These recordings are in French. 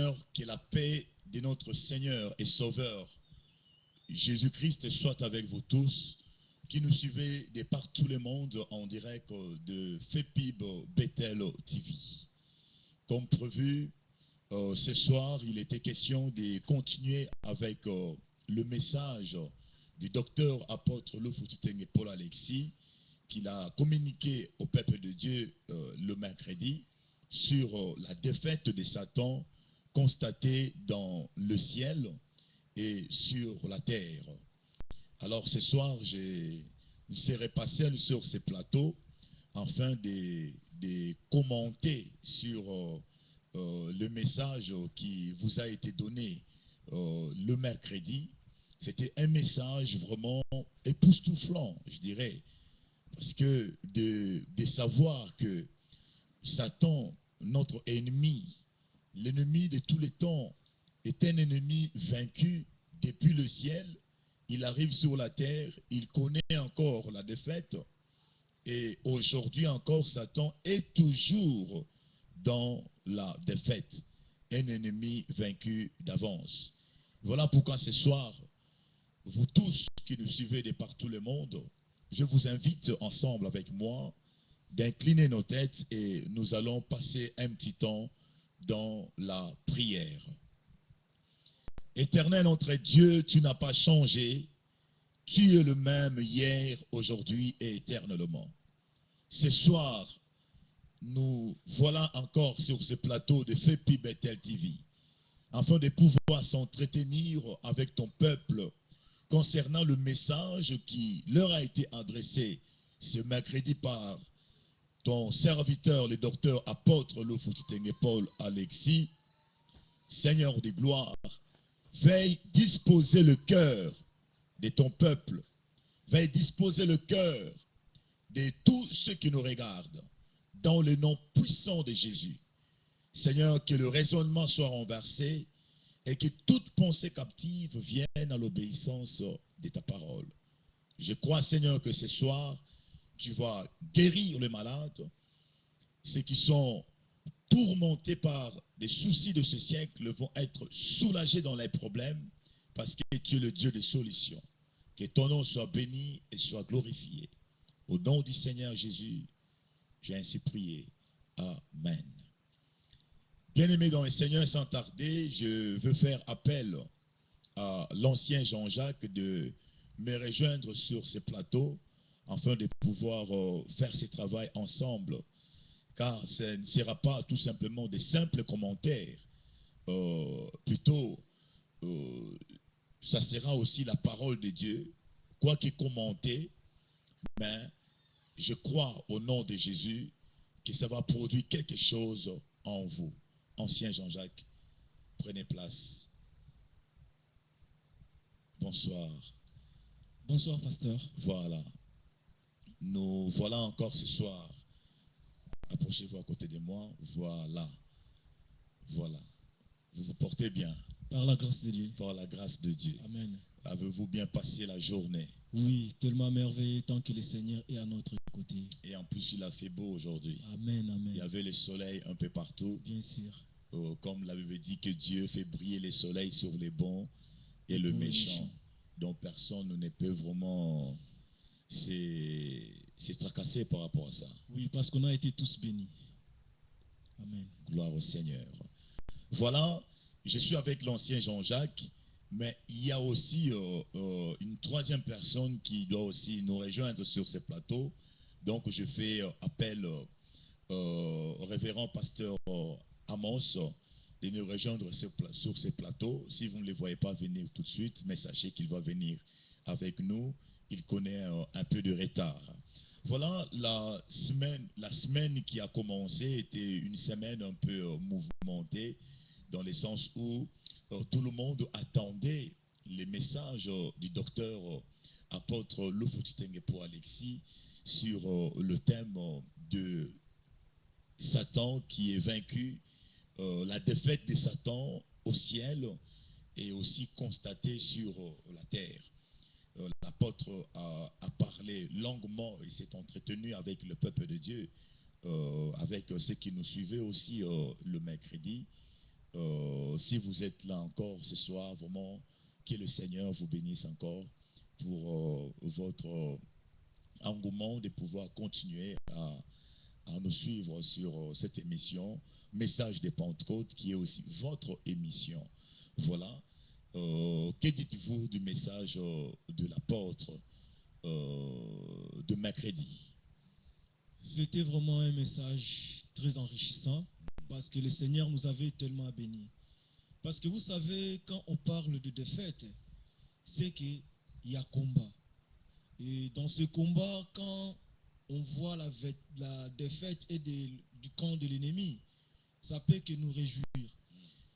Seigneur, que la paix de notre Seigneur et Sauveur Jésus-Christ soit avec vous tous, qui nous suivez de par tout le monde en direct de FEPIB Bethel TV. Comme prévu, ce soir, il était question de continuer avec le message du docteur apôtre Lofutiteng Paul Alexis, qu'il a communiqué au peuple de Dieu le mercredi sur la défaite de Satan constatée dans le ciel et sur la terre. Alors ce soir, je serai passé sur ce plateau afin de commenter sur le message qui vous a été donné le mercredi. C'était un message vraiment époustouflant, je dirais, parce que de savoir que Satan, notre ennemi, l'ennemi de tous les temps, est un ennemi vaincu depuis le ciel. Il arrive sur la terre, il connaît encore la défaite. Et aujourd'hui encore, Satan est toujours dans la défaite. Un ennemi vaincu d'avance. Voilà pourquoi ce soir, vous tous qui nous suivez de par tout le monde, je vous invite ensemble avec moi d'incliner nos têtes et nous allons passer un petit temps dans la prière. Éternel notre Dieu, tu n'as pas changé. Tu es le même hier, aujourd'hui et éternellement. Ce soir, nous voilà encore sur ce plateau de FEPIB Bethel TV, afin de pouvoir s'entretenir avec ton peuple concernant le message qui leur a été adressé ce mercredi par ton serviteur, le docteur apôtre Lofutiteng Paul Alexis. Seigneur de gloire, veille disposer le cœur de ton peuple, veille disposer le cœur de tous ceux qui nous regardent, dans le nom puissant de Jésus. Seigneur, que le raisonnement soit renversé et que toute pensée captive vienne à l'obéissance de ta parole. Je crois, Seigneur, que ce soir, tu vas guérir les malades, ceux qui sont tourmentés par des soucis de ce siècle vont être soulagés dans les problèmes parce que tu es le Dieu des solutions. Que ton nom soit béni et soit glorifié. Au nom du Seigneur Jésus, j'ai ainsi prié. Amen. Bien-aimés dans le Seigneur, sans tarder, je veux faire appel à l'ancien Jean-Jacques de me rejoindre sur ce plateau afin de pouvoir faire ce travail ensemble. Car ce ne sera pas tout simplement des simples commentaires. Plutôt, ça sera aussi la parole de Dieu, quoique commenté, mais je crois au nom de Jésus que ça va produire quelque chose en vous. Ancien Jean-Jacques, prenez place. Bonsoir. Bonsoir, pasteur. Voilà. Nous voilà encore ce soir. Approchez-vous à côté de moi. Voilà. Voilà. Vous vous portez bien. Par la grâce de Dieu. Par la grâce de Dieu. Amen. Avez-vous bien passé la journée? Oui, tellement merveilleux tant que le Seigneur est à notre côté. Et en plus, il a fait beau aujourd'hui. Amen, amen. Il y avait le soleil un peu partout. Bien sûr. Comme la Bible dit que Dieu fait briller le soleil sur les bons et le méchant. Donc personne ne peut vraiment se tracasser par rapport à ça. Oui, parce qu'on a été tous bénis. Amen. Gloire au Seigneur. Voilà, je suis avec l'ancien Jean-Jacques, mais il y a aussi une troisième personne qui doit aussi nous rejoindre sur ce plateau. Donc je fais appel au révérend pasteur Amos de nous rejoindre sur ce plateau. Si vous ne le voyez pas venir tout de suite, mais sachez qu'il va venir avec nous. Il connaît un peu de retard. Voilà, la semaine qui a commencé était une semaine un peu mouvementée, dans le sens où tout le monde attendait les messages du docteur apôtre Lofutiteng Paul Alexis sur le thème de Satan qui est vaincu, la défaite de Satan au ciel et aussi constatée sur la terre. L'apôtre a parlé longuement et s'est entretenu avec le peuple de Dieu, avec ceux qui nous suivaient aussi le mercredi, si vous êtes là encore ce soir, vraiment, que le Seigneur vous bénisse encore pour votre engouement de pouvoir continuer à nous suivre sur cette émission Message des Pentecôtes, qui est aussi votre émission. Voilà. Que dites-vous du message de l'apôtre de mercredi? C'était vraiment un message très enrichissant parce que le Seigneur nous avait tellement bénis. Parce que vous savez, quand on parle de défaite, c'est qu'il y a combat. Et dans ce combat, quand on voit la défaite et du camp de l'ennemi, ça peut que nous réjouir.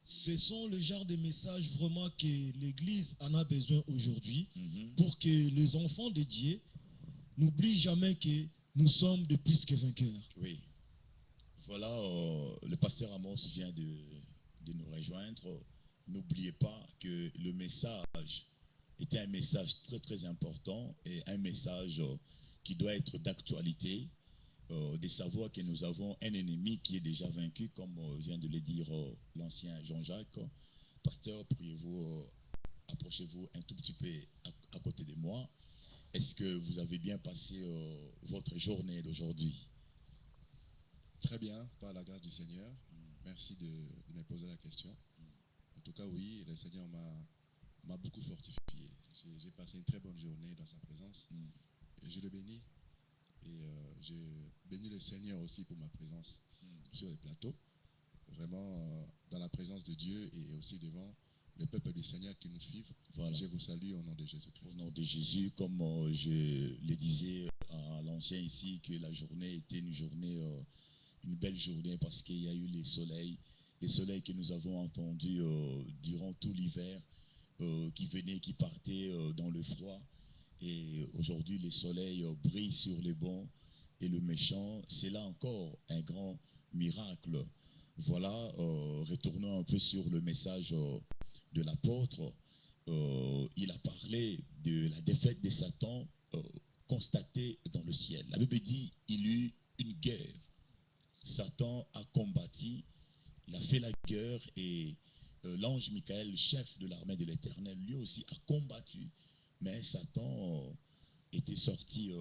Ce sont le genre de messages vraiment que l'Église en a besoin aujourd'hui pour que les enfants de Dieu n'oublient jamais que nous sommes de plus que vainqueurs. Oui. Voilà, le pasteur Amos vient de nous rejoindre. N'oubliez pas que le message était un message très très important et un message qui doit être d'actualité, de savoir que nous avons un ennemi qui est déjà vaincu, comme vient de le dire l'ancien Jean-Jacques. Pasteur, priez-vous, approchez-vous un tout petit peu à côté de moi. Est-ce que vous avez bien passé votre journée d'aujourd'hui? Très bien, par la grâce du Seigneur. Merci de me poser la question. En tout cas, oui, le Seigneur m'a beaucoup fortifié. J'ai passé une très bonne journée dans sa présence. Et je le bénis. Et je bénis le Seigneur aussi pour ma présence sur le plateau. Vraiment, dans la présence de Dieu et aussi devant le peuple du Seigneur qui nous suivent. Voilà. Je vous salue au nom de Jésus-Christ. Au nom de Jésus, comme je le disais à l'ancien ici, que la journée était une belle journée parce qu'il y a eu les soleils que nous avons entendus durant tout l'hiver, qui venaient, qui partaient dans le froid. Et aujourd'hui, les soleils brillent sur les bons et le méchant. C'est là encore un grand miracle. Voilà, retournons un peu sur le message de l'apôtre. Il a parlé de la défaite de Satan constatée dans le ciel. La Bible dit qu'il y eut une guerre. Satan a combattu, il a fait la guerre et l'ange Michael, le chef de l'armée de l'Éternel, lui aussi a combattu, mais Satan était sorti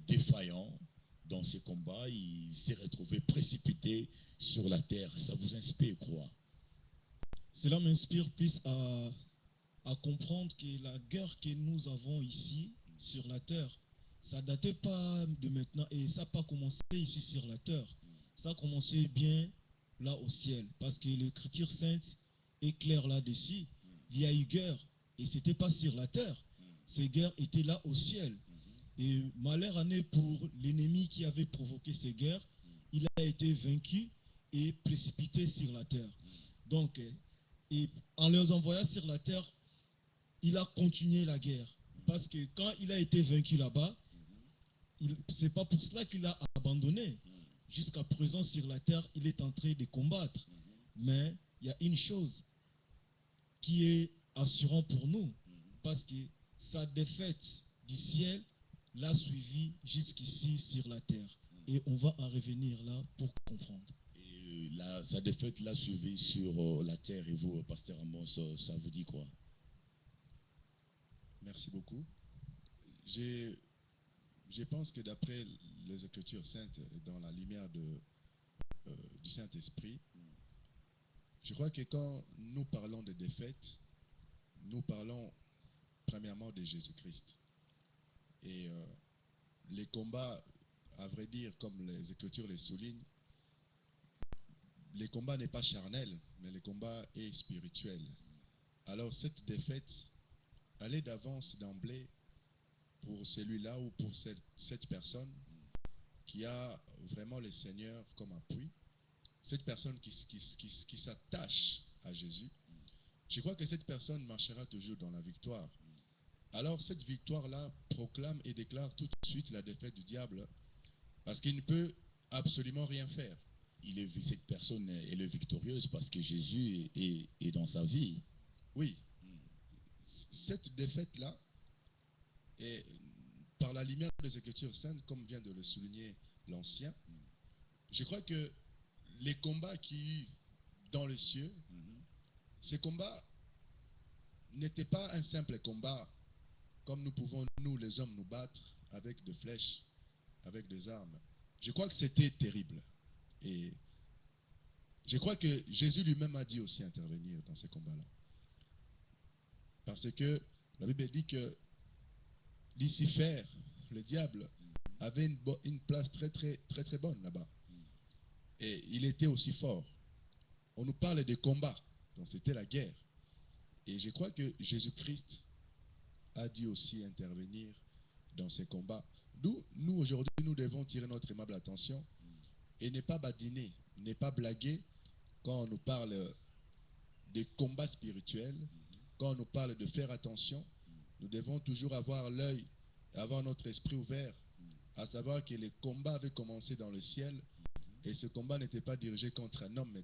défaillant dans ces combats. Il s'est retrouvé précipité sur la terre. Ça vous inspire quoi? Cela m'inspire plus à comprendre que la guerre que nous avons ici sur la terre, ça ne datait pas de maintenant et ça n'a pas commencé ici sur la terre. Ça a commencé bien là au ciel parce que l'Écriture sainte est claire là-dessus. Il y a eu guerre et ce n'était pas sur la terre. Ces guerres étaient là au ciel. Et malheur en est pour l'ennemi qui avait provoqué ces guerres. Il a été vaincu et précipité sur la terre. Donc, et en les envoyant sur la terre, il a continué la guerre. Parce que quand il a été vaincu là-bas, ce n'est pas pour cela qu'il a abandonné. Jusqu'à présent, sur la terre, il est en train de combattre. Mais il y a une chose qui est assurante pour nous. Parce que sa défaite du ciel l'a suivi jusqu'ici sur la terre. Et on va en revenir là pour comprendre. Et sa défaite l'a suivi sur la terre. Et vous, pasteur Amos, ça vous dit quoi? Merci beaucoup. Je pense que d'après les Écritures saintes et dans la lumière du Saint-Esprit, je crois que quand nous parlons de défaite, nous parlons premièrement de Jésus-Christ. Et les combats, à vrai dire, comme les Écritures les soulignent, le combat n'est pas charnel, mais le combat est spirituel. Alors cette défaite, elle est d'avance d'emblée pour celui-là ou pour cette personne qui a vraiment le Seigneur comme appui, cette personne qui s'attache à Jésus. Je crois que cette personne marchera toujours dans la victoire. Alors cette victoire-là proclame et déclare tout de suite la défaite du diable parce qu'il ne peut absolument rien faire. Cette personne est victorieuse parce que Jésus est dans sa vie. Oui. Cette défaite-là, est, par la lumière des Écritures saintes, comme vient de le souligner l'ancien, je crois que les combats qu'il y a eu dans les cieux, ces combats n'étaient pas un simple combat comme nous pouvons, nous les hommes, nous battre avec des flèches, avec des armes. Je crois que c'était terrible. Et je crois que Jésus lui-même a dû aussi intervenir dans ces combats-là. Parce que la Bible dit que Lucifer, le diable, avait une place très très bonne là-bas. Et il était aussi fort. On nous parle de combats, donc c'était la guerre. Et je crois que Jésus-Christ a dû aussi intervenir dans ces combats. Nous aujourd'hui, nous devons tirer notre aimable attention et ne pas badiner, ne pas blaguer quand on nous parle des combats spirituels, quand on nous parle de faire attention. Nous devons toujours avoir l'œil, avoir notre esprit ouvert, à savoir que les combats avaient commencé dans le ciel et ce combat n'était pas dirigé contre un homme, mais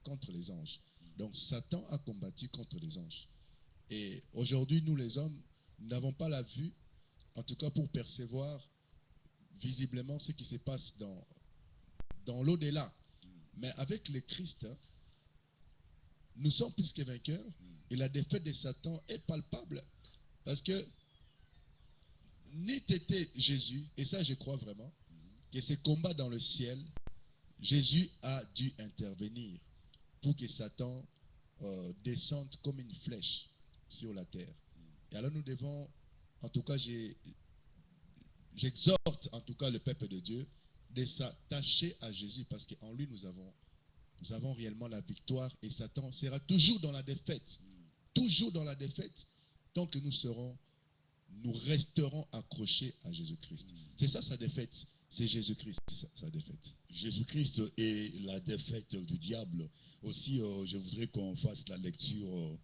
contre les anges. Donc Satan a combattu contre les anges. Et aujourd'hui, nous les hommes, nous n'avons pas la vue, en tout cas pour percevoir visiblement ce qui se passe dans l'au-delà. Mais avec le Christ, nous sommes plus que vainqueurs et la défaite de Satan est palpable. Parce que n'eût été Jésus, et ça je crois vraiment, que ces combats dans le ciel, Jésus a dû intervenir pour que Satan descende comme une flèche sur la terre. Et alors nous devons, en tout cas j'exhorte en tout cas le peuple de Dieu de s'attacher à Jésus parce qu'en lui nous avons réellement la victoire et Satan sera toujours dans la défaite. Toujours dans la défaite tant que nous resterons accrochés à Jésus-Christ. C'est ça sa défaite. C'est Jésus-Christ, sa défaite. Jésus-Christ est la défaite du diable. Aussi, je voudrais qu'on fasse la lecture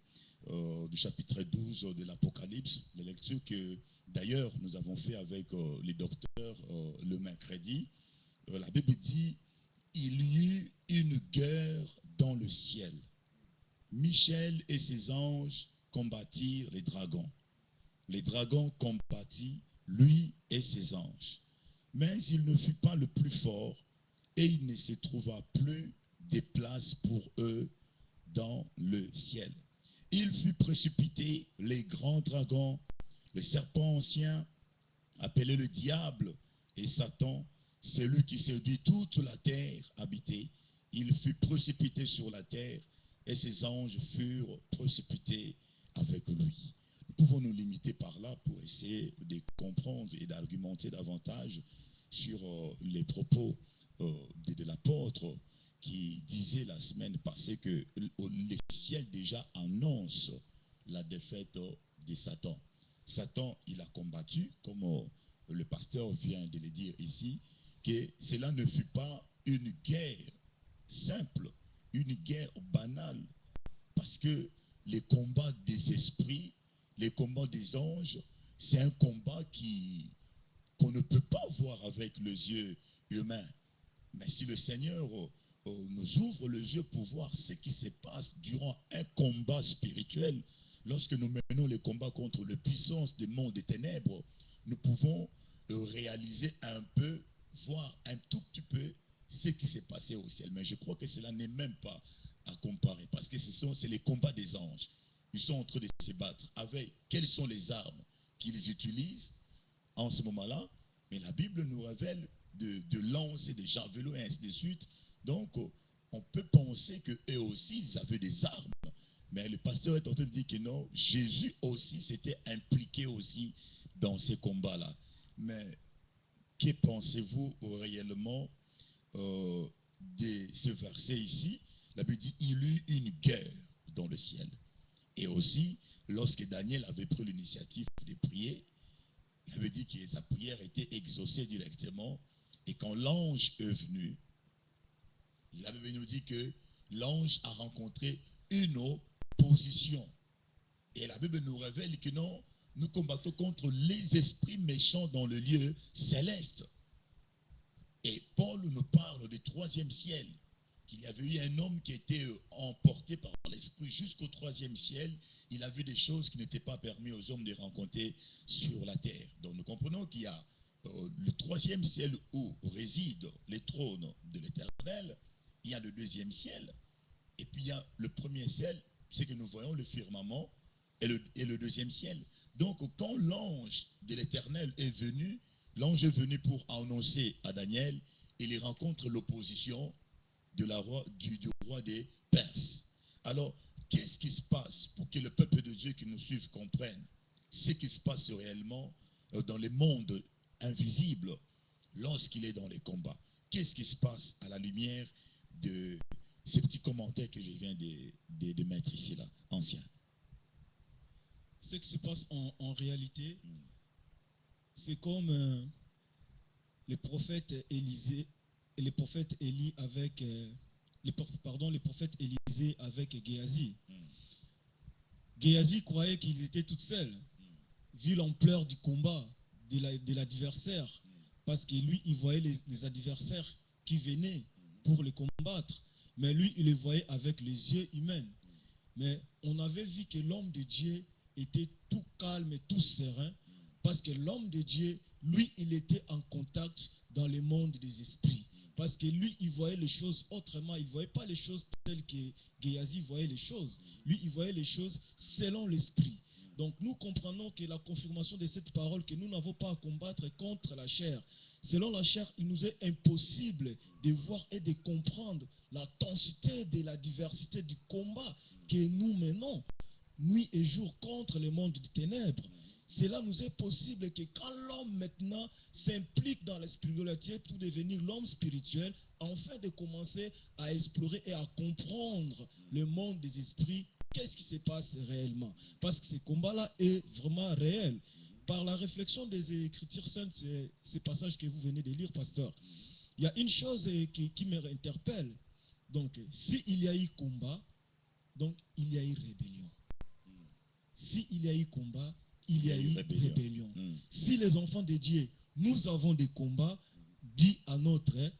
du chapitre 12 de l'Apocalypse, la lecture que d'ailleurs nous avons fait avec les docteurs le mercredi. La Bible dit, il y eut une guerre dans le ciel. Michel et ses anges combattirent les dragons. Les dragons combattirent lui et ses anges. Mais il ne fut pas le plus fort et il ne se trouva plus de place pour eux dans le ciel. Il fut précipité, les grands dragons, le serpent ancien, appelé le diable et Satan, celui qui séduit toute la terre habitée. Il fut précipité sur la terre et ses anges furent précipités avec lui. Nous pouvons nous limiter par là pour essayer de comprendre et d'argumenter davantage sur les propos de l'apôtre qui disait la semaine passée que le ciel déjà annonce la défaite de Satan. Satan, il a combattu, comme le pasteur vient de le dire ici, que cela ne fut pas une guerre simple, une guerre banale, parce que les combats des esprits, les combats des anges, c'est un combat qu'on ne peut pas voir avec les yeux humains. Mais si le Seigneur nous ouvre les yeux pour voir ce qui se passe durant un combat spirituel, lorsque nous menons les combats contre les puissances du monde des ténèbres, nous pouvons réaliser un peu, voir un tout petit peu ce qui s'est passé au ciel. Mais je crois que cela n'est même pas à comparer, parce que c'est les combats des anges. Ils sont en train de se battre avec quelles sont les armes qu'ils utilisent en ce moment-là. Mais la Bible nous révèle de lances et de javelots et ainsi de suite. Donc, on peut penser qu'eux aussi, ils avaient des armes. Mais le pasteur est en train de dire que non, Jésus aussi s'était impliqué aussi dans ces combats-là. Mais que pensez-vous réellement de ce verset ici? La Bible dit, il y eut une guerre dans le ciel. Et aussi, lorsque Daniel avait pris l'initiative de prier, il avait dit que sa prière était exaucée directement. Et quand l'ange est venu, la Bible nous dit que l'ange a rencontré une opposition. Et la Bible nous révèle que non, nous combattons contre les esprits méchants dans le lieu céleste. Et Paul nous parle du troisième ciel, qu'il y avait eu un homme qui était emporté par l'esprit jusqu'au troisième ciel. Il a vu des choses qui n'étaient pas permises aux hommes de rencontrer sur la terre. Donc nous comprenons qu'il y a le troisième ciel où résident les trônes de l'Éternel. il y a le deuxième ciel, et puis il y a le premier ciel, c'est que nous voyons le firmament, et le deuxième ciel. Donc, quand l'ange de l'Éternel est venu, l'ange est venu pour annoncer à Daniel, il rencontre l'opposition du roi des Perses. Alors, qu'est-ce qui se passe pour que le peuple de Dieu qui nous suive comprenne ce qui se passe réellement dans les mondes invisibles lorsqu'il est dans les combats? Qu'est-ce qui se passe à la lumière de ces petits commentaires que je viens de mettre ici, là, anciens? Ce qui se passe en réalité, c'est comme les prophètes Élisée et les prophètes Élie avec les prophètes Élisée avec Géasi. Géasi croyait qu'ils étaient tout seuls, vu l'ampleur du combat de l'adversaire, parce que lui, il voyait les adversaires qui venaient pour les combattre, mais lui, il les voyait avec les yeux humains. Mais on avait vu que l'homme de Dieu était tout calme et tout serein, parce que l'homme de Dieu, lui, il était en contact dans le monde des esprits. Parce que lui, il voyait les choses autrement. Il ne voyait pas les choses telles que Géasi voyait les choses. Lui, il voyait les choses selon l'esprit. Donc, nous comprenons que la confirmation de cette parole, que nous n'avons pas à combattre contre la chair. Selon la chair, il nous est impossible de voir et de comprendre la densité de la diversité du combat que nous menons, nuit et jour, contre le monde des ténèbres. Cela nous est possible que quand l'homme maintenant s'implique dans la spiritualité pour devenir l'homme spirituel, afin de commencer à explorer et à comprendre le monde des esprits, qu'est-ce qui se passe réellement? Parce que ce combat-là est vraiment réel. Par la réflexion des Écritures saintes, ces passages que vous venez de lire, pasteur, il y a une chose qui me interpelle. Donc, s'il y a eu combat, donc il y a eu rébellion. S'il y a eu combat, il y a eu rébellion. Si les enfants de Dieu, nous avons des combats, dit à notre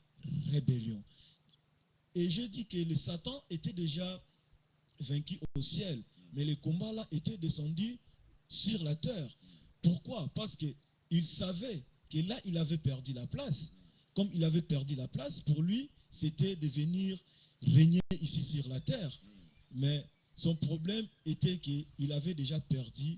rébellion. Et je dis que le Satan était déjà vaincu au ciel, mais le combat là était descendu sur la terre. Pourquoi? Parce qu'il savait que là, il avait perdu la place. Comme il avait perdu la place, pour lui, c'était de venir régner ici sur la terre. Mais son problème était qu'il avait déjà perdu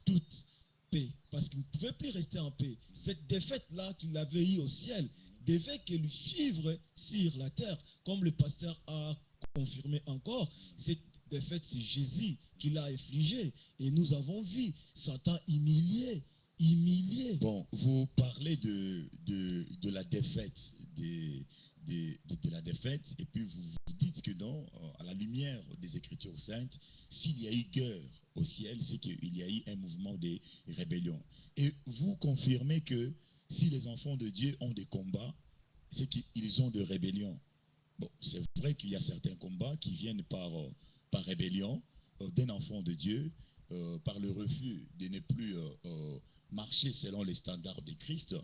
toute paix, parce qu'il ne pouvait plus rester en paix. Cette défaite-là qu'il avait eue au ciel devait que lui suivre sur la terre, comme le pasteur a confirmé encore. Cette défaite, c'est Jésus qui l'a infligée, et nous avons vu Satan humilié. Bon, vous parlez de la défaite, de la défaite, et puis vous dites que non, à la lumière des Écritures saintes, s'il y a eu guerre au ciel, c'est qu'il y a eu un mouvement de rébellion. Et vous confirmez que si les enfants de Dieu ont des combats, c'est qu'ils ont de rébellion. Bon, c'est vrai qu'il y a certains combats qui viennent par rébellion d'un enfant de Dieu, par le refus de ne plus marcher selon les standards de Christ.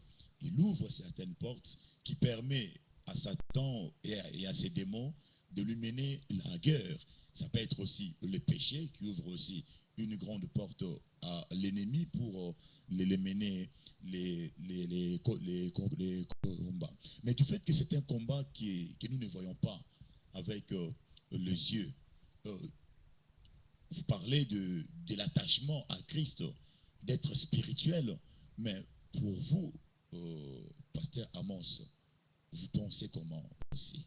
Il ouvre certaines portes qui permettent à Satan et à ses démons de lui mener la guerre. Ça peut être aussi le péché qui ouvre aussi une grande porte à l'ennemi pour les mener les combats. Mais du fait que c'est un combat que nous ne voyons pas avec les yeux, vous parlez de l'attachement à Christ, d'être spirituel, mais pour vous, pasteur Amos, vous pensez comment aussi?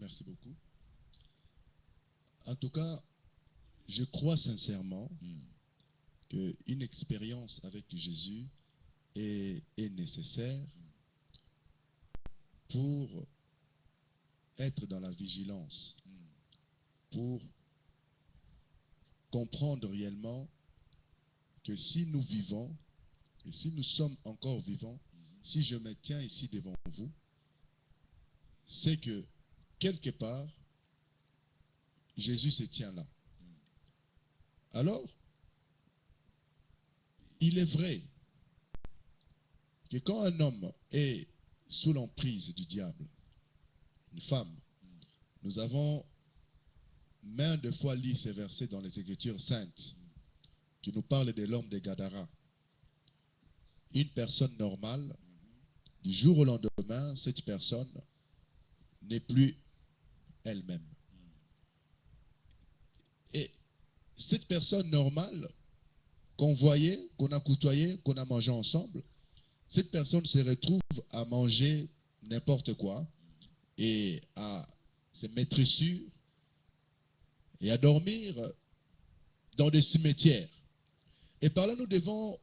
Merci beaucoup. En tout cas, je crois sincèrement qu'une expérience avec Jésus est nécessaire pour être dans la vigilance, pour comprendre réellement que si nous vivons, et si nous sommes encore vivants, si je me tiens ici devant vous, c'est que quelque part, Jésus se tient là. Alors, il est vrai que quand un homme est sous l'emprise du diable, une femme, nous avons maintes de fois lu ces versets dans les Écritures saintes qui nous parlent de l'homme de Gadara. Une personne normale, du jour au lendemain, cette personne n'est plus elle-même. Et cette personne normale qu'on voyait, qu'on a côtoyée, qu'on a mangé ensemble, cette personne se retrouve à manger n'importe quoi et à se mettre sûr et à dormir dans des cimetières. Et par là, nous devons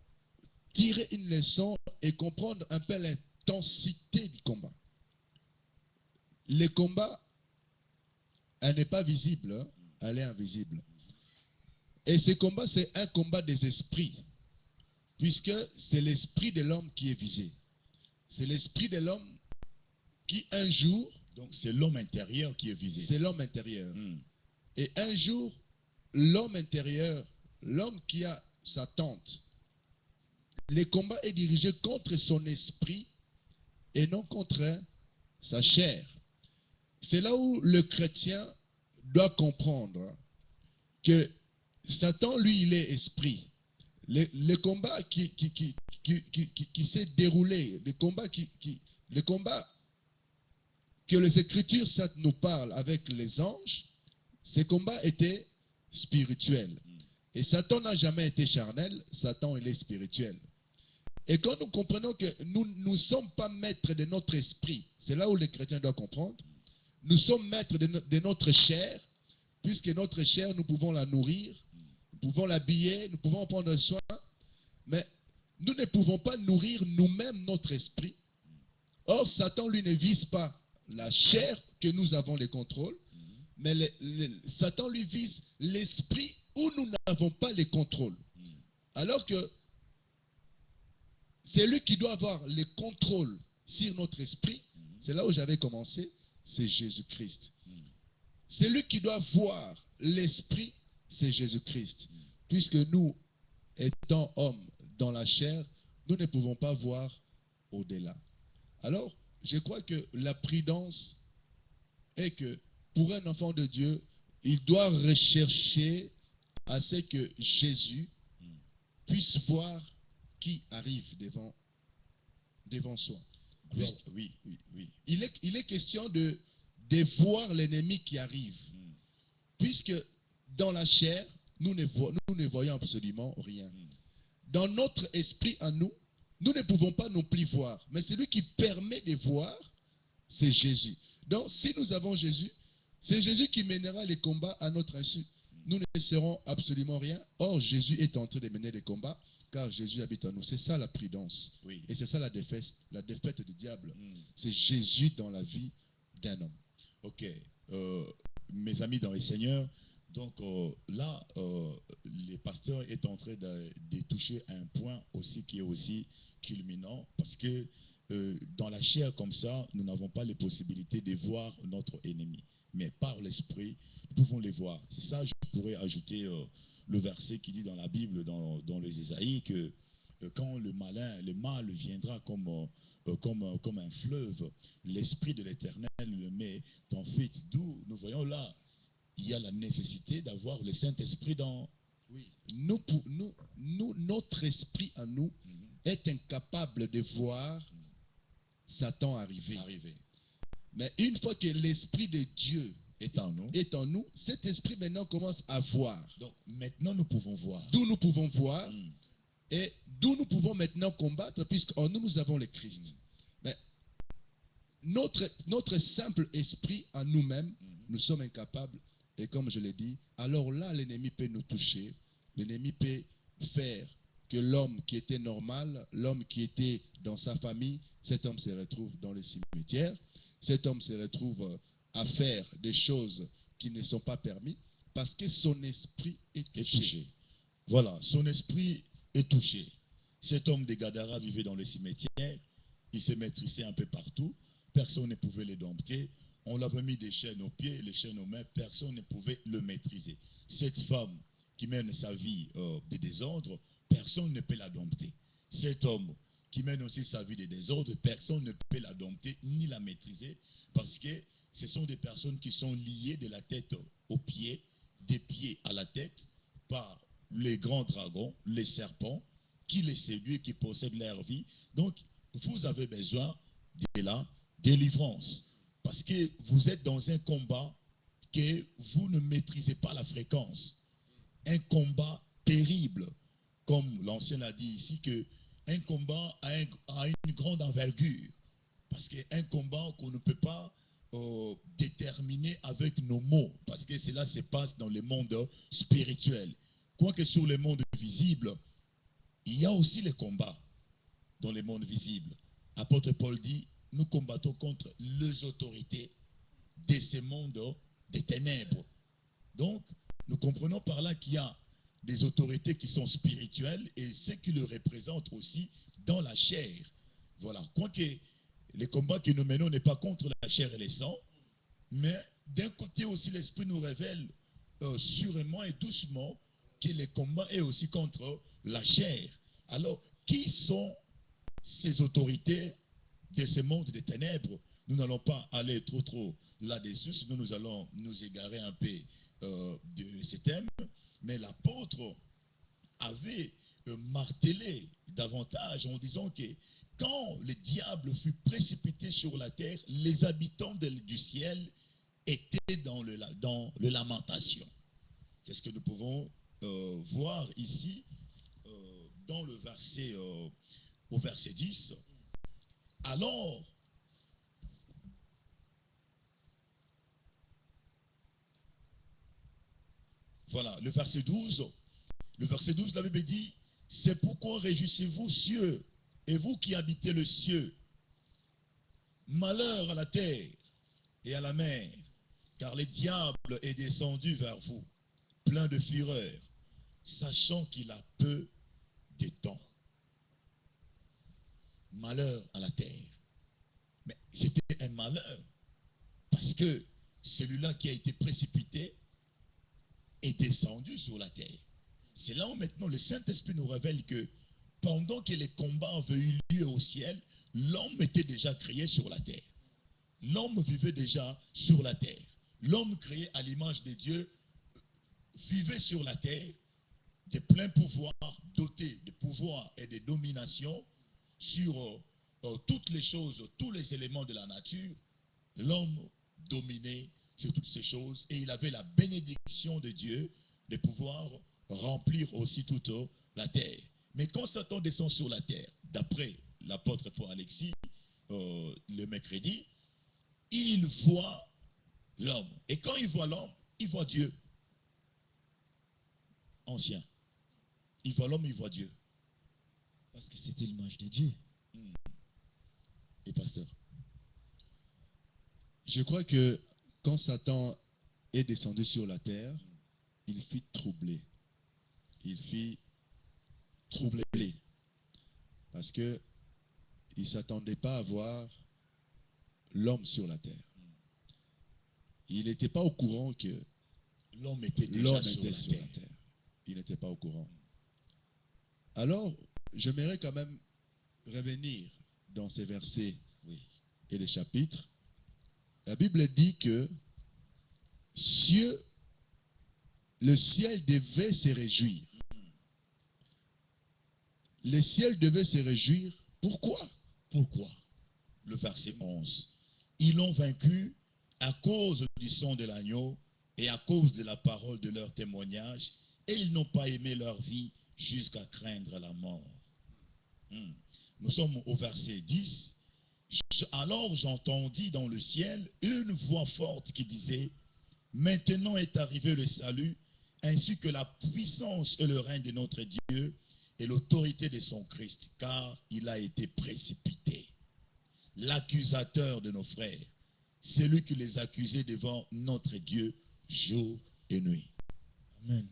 tirer une leçon et comprendre un peu l'intensité du combat. Le combat, elle n'est pas visible, hein, elle est invisible. Et ce combat, c'est un combat des esprits, puisque c'est l'esprit de l'homme qui est visé. C'est l'esprit de l'homme qui, un jour... Donc, c'est l'homme intérieur qui est visé. C'est l'homme intérieur. Et un jour, l'homme intérieur, l'homme qui a sa tente, le combat est dirigé contre son esprit et non contre sa chair. C'est là où le chrétien doit comprendre que Satan, lui, il est esprit. Le combat qui s'est déroulé, le combat que les Écritures nous parlent avec les anges, ce combat était spirituel. Et Satan n'a jamais été charnel, Satan, il est spirituel. Et quand nous comprenons que nous ne sommes pas maîtres de notre esprit, c'est là où le chrétien doit comprendre, nous sommes maîtres de notre chair, puisque notre chair, nous pouvons la nourrir, nous pouvons l'habiller, nous pouvons en prendre soin, mais nous ne pouvons pas nourrir nous-mêmes notre esprit. Or, Satan, lui, ne vise pas la chair que nous avons le contrôle, mais Satan, lui, vise l'esprit où nous n'avons pas le contrôle. Alors que c'est lui qui doit avoir le contrôle sur notre esprit. C'est là où j'avais commencé, c'est Jésus-Christ. C'est lui qui doit voir l'esprit, c'est Jésus-Christ. Puisque nous, étant hommes dans la chair, nous ne pouvons pas voir au-delà. Alors, je crois que la prudence est que pour un enfant de Dieu, il doit rechercher à ce que Jésus puisse voir qui arrive devant soi. Oui. Il est question de voir l'ennemi qui arrive. Puisque dans la chair, nous ne voyons absolument rien. Dans notre esprit à nous, nous ne pouvons pas non plus voir. Mais celui qui permet de voir, c'est Jésus. Donc, si nous avons Jésus, c'est Jésus qui mènera les combats à notre insu. Nous ne serons absolument rien. Or, Jésus est en train de mener les combats, car Jésus habite en nous. C'est ça la prudence. Oui. Et c'est ça la défaite du diable. C'est Jésus dans la vie d'un homme. Ok. Mes amis dans le Seigneur, donc là, le pasteur est en train de toucher un point aussi qui est aussi culminant, parce que dans la chair comme ça, nous n'avons pas les possibilités de voir notre ennemi. Mais par l'esprit, nous pouvons les voir. C'est ça, je pourrais ajouter le verset qui dit dans la Bible, dans les Ésaïes, que quand le mal viendra comme un fleuve, l'esprit de l'Éternel le met en fuite. D'où nous voyons là, il y a la nécessité d'avoir le Saint-Esprit dans... Oui. Notre esprit à nous est incapable de voir Satan arriver. Mais une fois que l'esprit de Dieu est en nous, cet esprit maintenant commence à voir. Donc maintenant nous pouvons voir. D'où nous pouvons voir et d'où nous pouvons maintenant combattre, puisqu'en nous, nous avons le Christ. Mais notre simple esprit en nous-mêmes, nous sommes incapables. Et comme je l'ai dit, alors là, l'ennemi peut nous toucher. L'ennemi peut faire que l'homme qui était normal, l'homme qui était dans sa famille, cet homme se retrouve dans les cimetières. Cet homme se retrouve à faire des choses qui ne sont pas permises parce que son esprit est touché. Voilà, son esprit est touché. Cet homme de Gadara vivait dans les cimetières. Il se maîtrisait un peu partout. Personne ne pouvait le dompter. On l'avait mis des chaînes aux pieds, les chaînes aux mains. Personne ne pouvait le maîtriser. Cette femme qui mène sa vie de désordre, personne ne peut la dompter. Cet homme qui mène aussi sa vie de désordre, personne ne peut la dompter ni la maîtriser, parce que ce sont des personnes qui sont liées de la tête aux pieds, des pieds à la tête, par les grands dragons, les serpents, qui les séduisent, qui possèdent leur vie. Donc, vous avez besoin de la délivrance. Parce que vous êtes dans un combat que vous ne maîtrisez pas la fréquence. Un combat terrible, comme l'ancien l'a dit ici, que un combat a une grande envergure. Parce qu'un combat qu'on ne peut pas déterminer avec nos mots, parce que cela se passe dans le monde spirituel. Quoique sur le monde visible, il y a aussi les combats dans le monde visible. Apôtre Paul dit, nous combattons contre les autorités de ce monde des ténèbres. Donc, nous comprenons par là qu'il y a des autorités qui sont spirituelles et ce qui le représente aussi dans la chair. Voilà. Quoique les combats que nous menons n'est pas contre la chair et le sang, mais d'un côté aussi l'Esprit nous révèle sûrement et doucement que le combat est aussi contre la chair. Alors, qui sont ces autorités de ce monde des ténèbres? Nous n'allons pas aller trop là-dessus, sinon nous allons nous égarer un peu de ce thème. Mais l'apôtre avait martelé davantage en disant que quand le diable fut précipité sur la terre, les habitants du ciel étaient dans le lamentation. C'est ce que nous pouvons voir ici dans le verset, au verset 10. Alors, voilà, le verset 12. Le verset 12, la Bible dit, c'est pourquoi réjouissez-vous, cieux, et vous qui habitez le cieux. Malheur à la terre et à la mer, car le diable est descendu vers vous, plein de fureur, sachant qu'il a peu de temps. Malheur à la terre. Mais c'était un malheur, parce que celui-là qui a été précipité est descendu sur la terre. C'est là où maintenant le Saint-Esprit nous révèle que pendant que les combats avaient eu lieu au ciel, l'homme était déjà créé sur la terre. L'homme vivait déjà sur la terre. L'homme créé à l'image de Dieu vivait sur la terre de plein pouvoir, doté de pouvoir et de domination sur toutes les choses, tous les éléments de la nature. L'homme dominait sur toutes ces choses et il avait la bénédiction de Dieu de pouvoir remplir aussi toute la terre. Mais quand Satan descend sur la terre, d'après l'apôtre Paul Alexis, le mercredi, il voit l'homme. Et quand il voit l'homme, il voit Dieu. Ancien. Il voit l'homme, il voit Dieu. Parce que c'était l'image de Dieu. Et pasteur? Je crois que quand Satan est descendu sur la terre, il fut troublé. Il fut troublé. Parce qu'il ne s'attendait pas à voir l'homme sur la terre. Il n'était pas au courant que l'homme était déjà sur la terre. Il n'était pas au courant. Alors, j'aimerais quand même revenir dans ces versets et les chapitres. La Bible dit que le ciel devait se réjouir. Le ciel devait se réjouir. Pourquoi? Pourquoi? Le verset 11. Ils l'ont vaincu à cause du sang de l'agneau et à cause de la parole de leur témoignage, et ils n'ont pas aimé leur vie jusqu'à craindre la mort. Nous sommes au verset 10. Alors j'entendis dans le ciel une voix forte qui disait, maintenant est arrivé le salut, ainsi que la puissance et le règne de notre Dieu et l'autorité de son Christ, car il a été précipité. L'accusateur de nos frères, celui qui les accusait devant notre Dieu jour et nuit. Amen.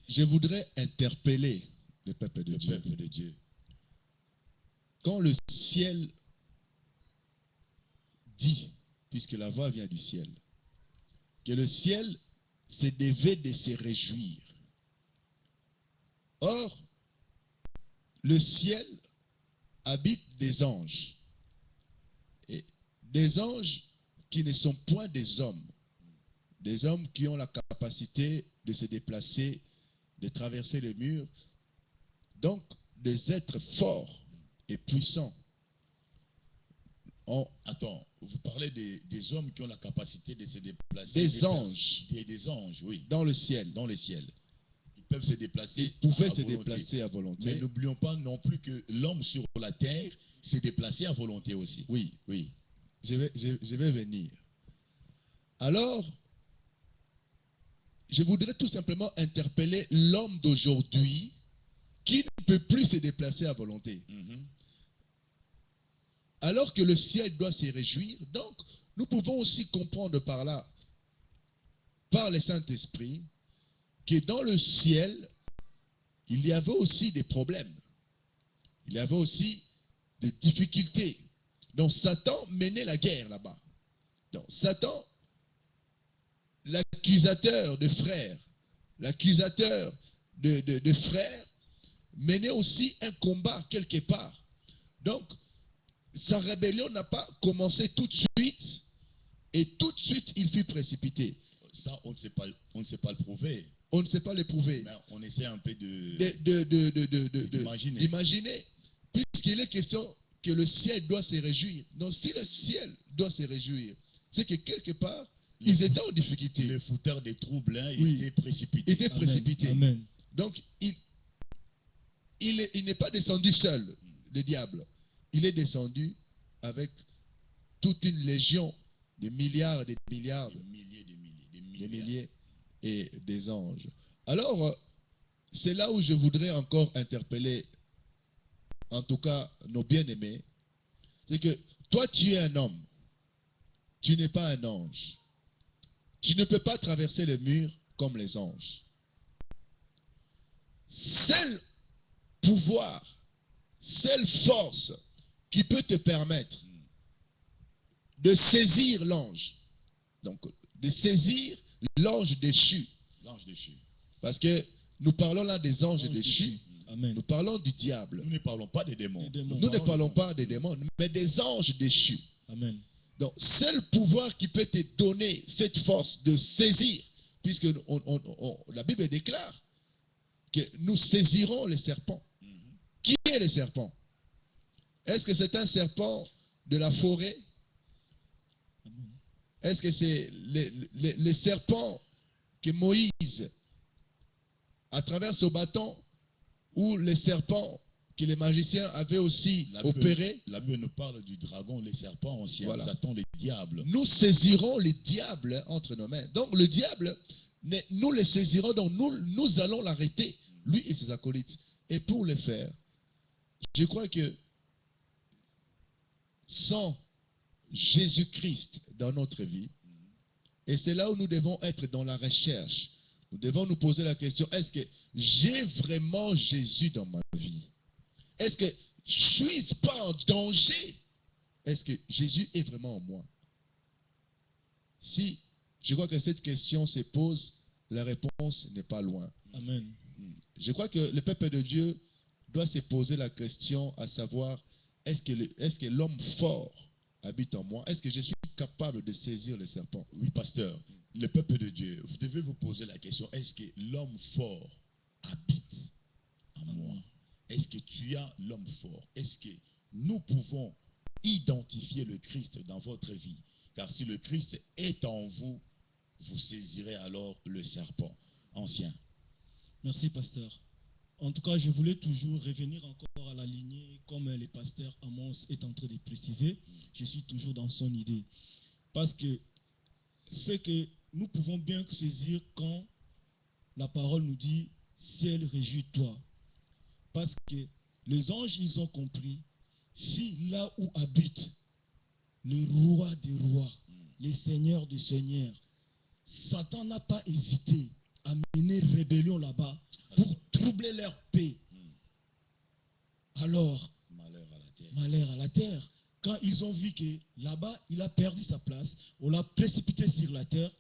Je voudrais interpeller le peuple de Dieu. Quand le ciel dit, puisque la voix vient du ciel, que le ciel se devait de se réjouir. Or, le ciel habite des anges. Et des anges qui ne sont point des hommes qui ont la capacité de se déplacer, de traverser les murs. Donc, des êtres forts et puissants. Attends, vous parlez des hommes qui ont la capacité de se déplacer. Des anges. Des anges, oui. Dans le ciel. Dans le ciel. Ils peuvent se déplacer. Ils pouvaient se volonté. déplacer à volonté. Mais n'oublions pas non plus que l'homme sur la terre s'est déplacé à volonté aussi. Oui. Oui. Je vais venir. Alors, je voudrais tout simplement interpeller l'homme d'aujourd'hui qui ne peut plus se déplacer à volonté. Alors que le ciel doit se réjouir. Donc, nous pouvons aussi comprendre par là, par le Saint-Esprit, que dans le ciel, il y avait aussi des problèmes. Il y avait aussi des difficultés. Donc, Satan menait la guerre là-bas. Donc, Satan, l'accusateur de frères, l'accusateur de frères, menait aussi un combat quelque part. Donc, sa rébellion n'a pas commencé tout de suite, et tout de suite, il fut précipité. Ça, on ne sait pas le prouver. On ne sait pas le prouver. Mais on essaie un peu d'imaginer, puisqu'il est question que le ciel doit se réjouir. Donc, si le ciel doit se réjouir, c'est que quelque part, ils étaient en difficulté. Le fouteur des troubles, oui, était précipité. Il était précipité. Amen. Donc, il n'est pas descendu seul, le diable. Il est descendu avec toute une légion de milliards et des milliards, des milliers et des anges. Alors, c'est là où je voudrais encore interpeller, en tout cas, nos bien-aimés. C'est que toi, tu es un homme. Tu n'es pas un ange. Tu ne peux pas traverser le mur comme les anges. Seul pouvoir, seule force qui peut te permettre de saisir l'ange. Donc, de saisir l'ange déchu. L'ange déchu. Parce que nous parlons là des anges déchus. Amen. Nous parlons du diable. Nous ne parlons pas des démons. Nous ne parlons pas des démons, mais des anges déchus. Amen. Donc, seul pouvoir qui peut te donner cette force de saisir, puisque la Bible déclare que nous saisirons les serpents. Qui est le serpent? Est-ce que c'est un serpent de la forêt? Est-ce que c'est les serpents que Moïse, à travers ce bâton, ou les serpents que les magiciens avaient aussi opérés? La Bible nous parle du dragon, les serpents anciens, voilà. Satan, les diables. Nous saisirons les diables entre nos mains. Donc le diable, nous les saisirons, donc nous allons l'arrêter, lui et ses acolytes. Et pour le faire, je crois que sans Jésus-Christ dans notre vie, et c'est là où nous devons être dans la recherche, nous devons nous poser la question, est-ce que j'ai vraiment Jésus dans ma vie? Est-ce que je ne suis pas en danger? Est-ce que Jésus est vraiment en moi? Si je crois que cette question se pose, la réponse n'est pas loin. Amen. Je crois que le peuple de Dieu doit se poser la question à savoir, est-ce que l'homme fort habite en moi? Est-ce que je suis capable de saisir le serpent? Oui, pasteur, le peuple de Dieu, vous devez vous poser la question, est-ce que l'homme fort habite en moi? Est-ce que tu as l'homme fort? Est-ce que nous pouvons identifier le Christ dans votre vie? Car si le Christ est en vous, vous saisirez alors le serpent ancien. Merci, pasteur. En tout cas, je voulais toujours revenir encore à la lignée, comme le pasteur Amos est en train de préciser. Je suis toujours dans son idée. Parce que c'est que nous pouvons bien saisir quand la parole nous dit « Ciel, réjouis-toi ». Parce que les anges, ils ont compris, si là où habite le roi des rois, les seigneurs des seigneurs, Satan n'a pas hésité à mener rébellion là-bas pour troubler leur paix. Alors, malheur à la terre. Quand ils ont vu que là-bas, il a perdu sa place, on l'a précipité sur la terre,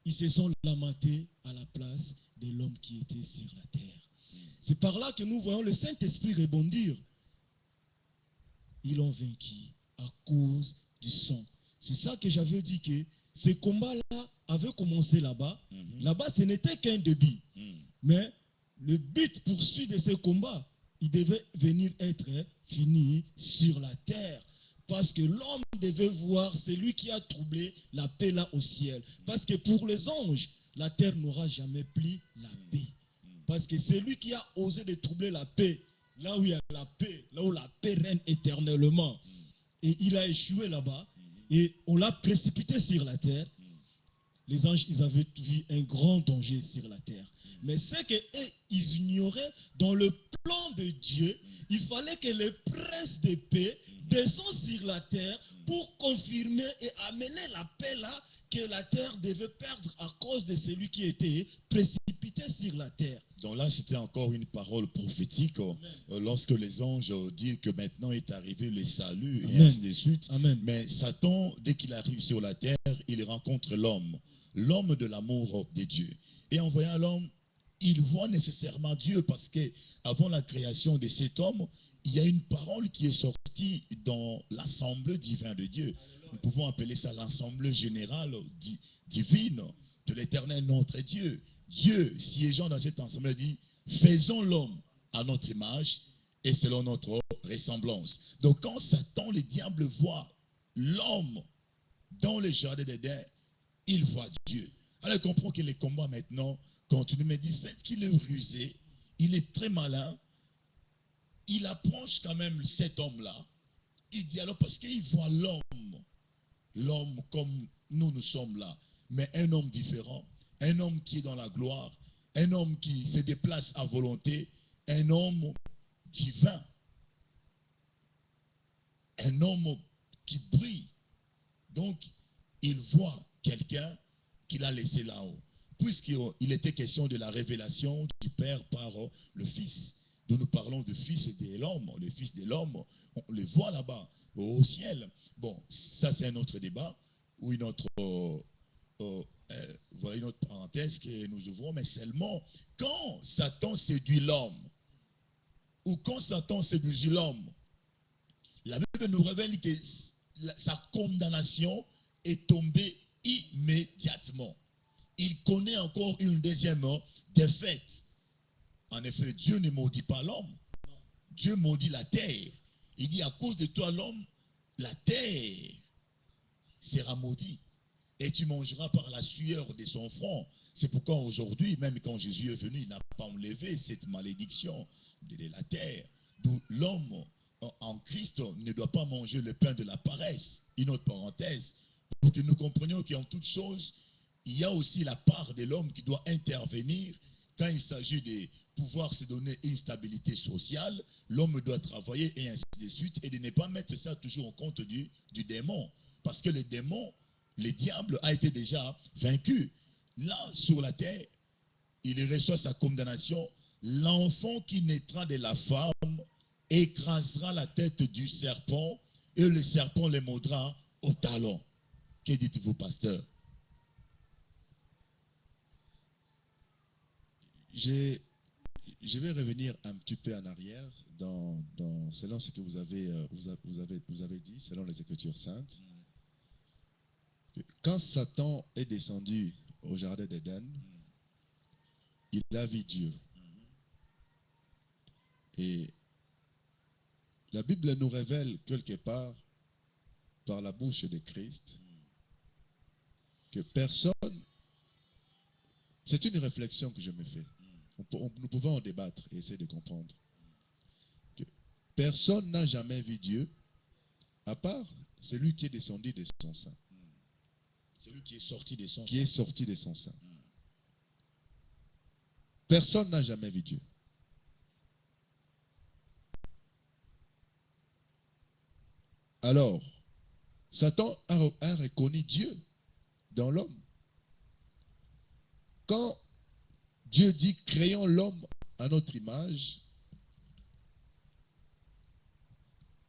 ils se sont lamentés à la place de l'homme qui était sur la terre. C'est par là que nous voyons le Saint-Esprit rebondir. Ils l'ont vaincu à cause du sang. C'est ça que j'avais dit que ces combats-là avaient commencé là-bas. Là-bas, ce n'était qu'un début. Mais le but poursuivi de ces combats, il devait venir être fini sur la terre parce que l'homme devait voir celui qui a troublé la paix là au ciel. Parce que pour les anges, la terre n'aura jamais pris la paix. Parce que c'est lui qui a osé de troubler la paix, là où il y a la paix, là où la paix règne éternellement. Et il a échoué là-bas, et on l'a précipité sur la terre. Les anges, ils avaient vu un grand danger sur la terre. Mais c'est qu'ils ignoraient, dans le plan de Dieu, il fallait que le prince de paix descende sur la terre pour confirmer et amener la paix là que la terre devait perdre à cause de celui qui était précipité sur la terre. Donc là, c'était encore une parole prophétique lorsque les anges disent que maintenant est arrivé le salut et ainsi de suite. Amen. Mais Satan, dès qu'il arrive sur la terre, il rencontre l'homme, l'homme de l'amour de Dieu. Et en voyant l'homme, il voit nécessairement Dieu parce que avant la création de cet homme, il y a une parole qui est sortie dans l'assemblée divine de Dieu. Nous pouvons appeler ça l'assemblée générale divine de l'Éternel notre Dieu. Dieu, siégeant dans cette assemblée, dit « Faisons l'homme à notre image et selon notre ressemblance. » Donc quand Satan, le diable, voit l'homme dans le jardin d'Éden, il voit Dieu. Alors il comprend que les combats maintenant continuent. Mais du fait qu'il est rusé, il est très malin, il approche quand même cet homme-là. Il dit alors parce qu'il voit l'homme comme nous sommes là, mais un homme différent, un homme qui est dans la gloire, un homme qui se déplace à volonté, un homme divin, un homme qui brille. Donc, il voit quelqu'un qu'il a laissé là-haut. Puisqu'il était question de la révélation du Père par le Fils. Nous parlons du Fils de l'homme. Le Fils de l'homme, on le voit là-bas, au ciel. Bon, ça c'est un autre débat, ou une autre, voilà une autre parenthèse que nous ouvrons, mais seulement quand Satan séduit l'homme, ou quand Satan séduit l'homme, la Bible nous révèle que sa condamnation est tombée immédiatement. Il connaît encore une deuxième défaite. En effet, Dieu ne maudit pas l'homme. Dieu maudit la terre. Il dit à cause de toi l'homme, la terre sera maudite. Et tu mangeras par la sueur de son front. C'est pourquoi aujourd'hui, même quand Jésus est venu, il n'a pas enlevé cette malédiction de la terre. D'où l'homme en Christ ne doit pas manger le pain de la paresse. Une autre parenthèse, pour que nous comprenions qu'en toute chose, il y a aussi la part de l'homme qui doit intervenir quand il s'agit de pouvoir se donner une stabilité sociale. L'homme doit travailler et ainsi de suite, et de ne pas mettre ça toujours au compte du démon. Parce que le démon, le diable a été déjà vaincu. Là, sur la terre, il reçoit sa condamnation. L'enfant qui naîtra de la femme écrasera la tête du serpent et le serpent le mordra au talon. Que dites-vous, pasteur? Je vais revenir un petit peu en arrière selon ce que vous avez dit, selon les Écritures saintes. Quand Satan est descendu au jardin d'Éden, il a vu Dieu. Et la Bible nous révèle quelque part, par la bouche de Christ, que personne, c'est une réflexion que je me fais. Nous pouvons en débattre et essayer de comprendre. Que personne n'a jamais vu Dieu, à part celui qui est descendu de son sein. Celui qui est sorti de son sein. Qui est sorti de son sein. Personne n'a jamais vu Dieu. Alors, Satan a reconnu Dieu dans l'homme. Quand Dieu dit « créons l'homme à notre image »,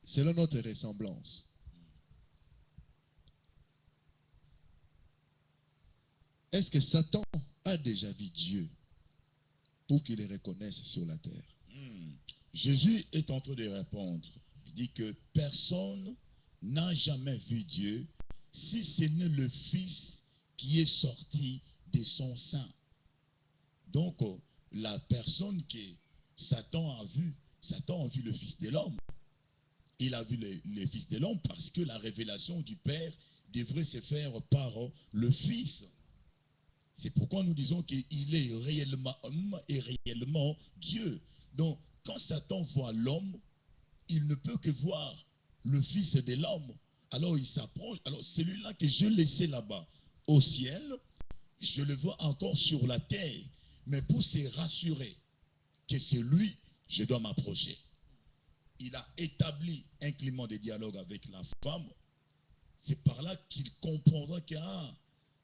selon notre ressemblance. Est-ce que Satan a déjà vu Dieu pour qu'il le reconnaisse sur la terre? Jésus est en train de répondre. Il dit que personne n'a jamais vu Dieu si ce n'est le Fils qui est sorti de son sein. Donc, la personne que Satan a vu le Fils de l'homme. il a vu les fils de l'homme parce que la révélation du Père devrait se faire par le Fils. C'est pourquoi nous disons qu'il est réellement homme et réellement Dieu. Donc, quand Satan voit l'homme, il ne peut que voir le Fils de l'homme. Alors, il s'approche. Alors, celui-là que je laissais là-bas au ciel, je le vois encore sur la terre. Mais pour se rassurer que c'est lui, je dois m'approcher. Il a établi un climat de dialogue avec la femme. C'est par là qu'il comprendra que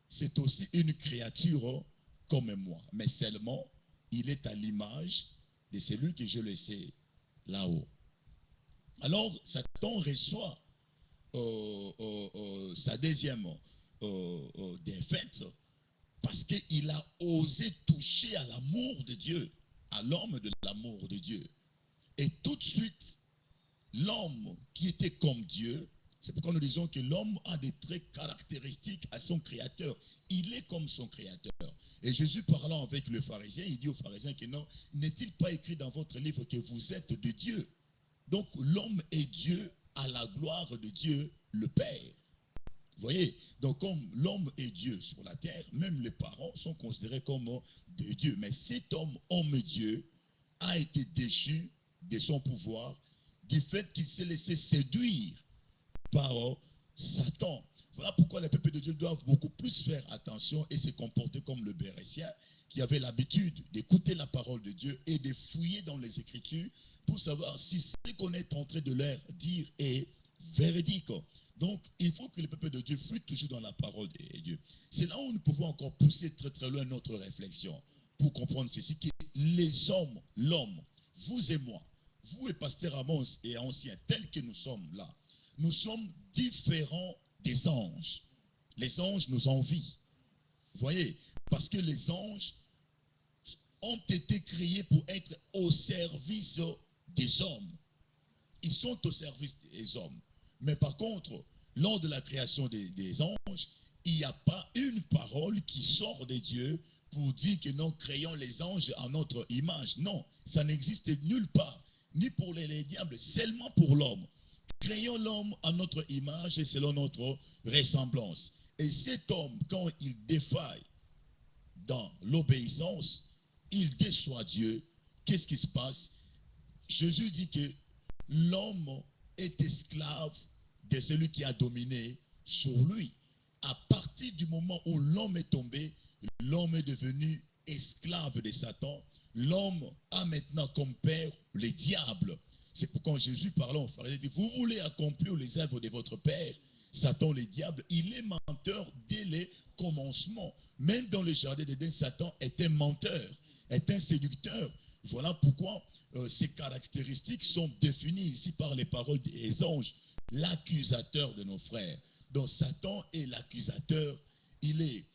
c'est aussi une créature comme moi. Mais seulement, il est à l'image de celui que je laissais là-haut. Alors, Satan reçoit sa deuxième défaite parce qu'il a osé toucher à l'amour de Dieu, à l'homme de l'amour de Dieu. Et tout de suite, l'homme qui était comme Dieu, c'est pourquoi nous disons que l'homme a des traits caractéristiques à son créateur. Il est comme son créateur. Et Jésus parlant avec le pharisien, il dit aux pharisiens que non, n'est-il pas écrit dans votre livre que vous êtes de Dieu? Donc l'homme est Dieu à la gloire de Dieu le Père. Vous voyez, donc comme l'homme est Dieu sur la terre, même les parents sont considérés comme de Dieu. Mais cet homme Dieu, a été déchu de son pouvoir du fait qu'il s'est laissé séduire par Satan. Voilà pourquoi les peuples de Dieu doivent beaucoup plus faire attention et se comporter comme le Bérétien qui avait l'habitude d'écouter la parole de Dieu et de fouiller dans les Écritures pour savoir si ce qu'on est en train de leur dire est véridique. Donc, il faut que le peuple de Dieu fouille toujours dans la parole de Dieu. C'est là où nous pouvons encore pousser très très loin notre réflexion pour comprendre ceci, que les hommes, l'homme, vous et moi, vous et Pasteur Amos et anciens, tels que nous sommes là, nous sommes différents des anges. Les anges nous envient. Vous voyez, parce que les anges ont été créés pour être au service des hommes. Ils sont au service des hommes. Mais par contre, lors de la création des anges, il n'y a pas une parole qui sort de Dieu pour dire que nous créons les anges à notre image. Non, ça n'existe nulle part, ni pour les diables, seulement pour l'homme. Créons l'homme à notre image et selon notre ressemblance. Et cet homme, quand il défaille dans l'obéissance, il déçoit Dieu. Qu'est-ce qui se passe? Jésus dit que l'homme est esclave de celui qui a dominé sur lui. À partir du moment où l'homme est tombé, l'homme est devenu esclave de Satan. L'homme a maintenant comme père les diables. C'est pourquoi Jésus parlant aux pharisiens dit, vous voulez accomplir les œuvres de votre père, Satan le diable, il est menteur dès les commencements. Même dans le jardin d'Éden, Satan est un menteur, est un séducteur. Voilà pourquoi ces caractéristiques sont définies ici par les paroles des anges. L'accusateur de nos frères. Donc Satan est l'accusateur, il est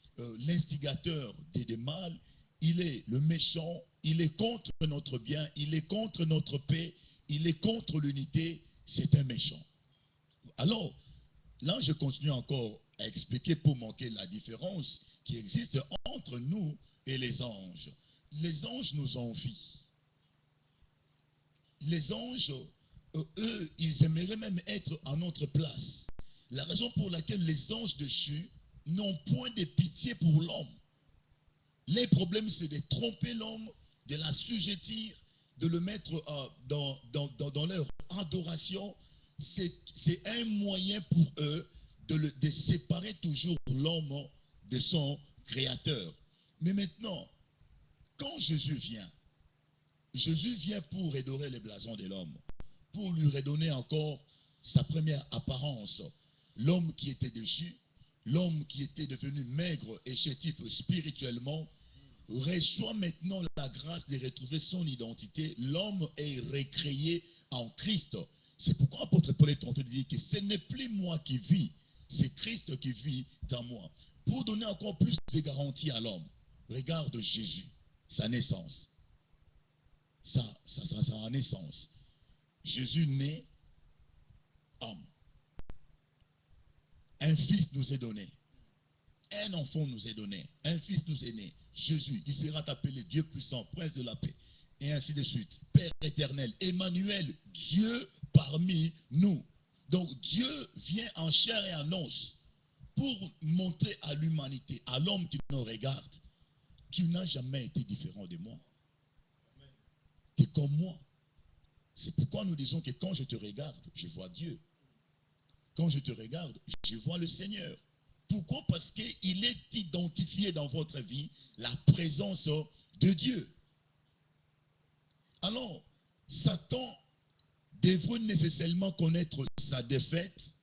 l'instigateur des mal, il est le méchant, il est contre notre bien, il est contre notre paix, il est contre l'unité, c'est un méchant. Alors, là je continue encore à expliquer pour montrer la différence qui existe entre nous et les anges. Les anges nous envient. Les anges, eux, ils aimeraient même être à notre place. La raison pour laquelle les anges déchus n'ont point de pitié pour l'homme. Les problèmes, c'est de tromper l'homme, de l'assujettir, de le mettre dans leur adoration. C'est un moyen pour eux de séparer toujours l'homme de son créateur. Mais maintenant, quand Jésus vient pour redorer les blasons de l'homme, pour lui redonner encore sa première apparence. L'homme qui était déchu, l'homme qui était devenu maigre et chétif spirituellement, reçoit maintenant la grâce de retrouver son identité. L'homme est recréé en Christ. C'est pourquoi l'apôtre Paul est en train de dire que ce n'est plus moi qui vis, c'est Christ qui vit dans moi. Pour donner encore plus de garanties à l'homme, regarde Jésus, sa naissance. Sa naissance. Jésus naît homme. Un fils nous est donné. Un enfant nous est donné. Un fils nous est né. Jésus, il sera appelé Dieu puissant, prince de la paix. Et ainsi de suite. Père éternel, Emmanuel, Dieu parmi nous. Donc Dieu vient en chair et en os pour montrer à l'humanité, à l'homme qui nous regarde, tu n'as jamais été différent de moi. Tu es comme moi. C'est pourquoi nous disons que quand je te regarde, je vois Dieu. Quand je te regarde, je vois le Seigneur. Pourquoi? Parce qu'il est identifié dans votre vie la présence de Dieu. Alors, Satan devrait nécessairement connaître sa défaite,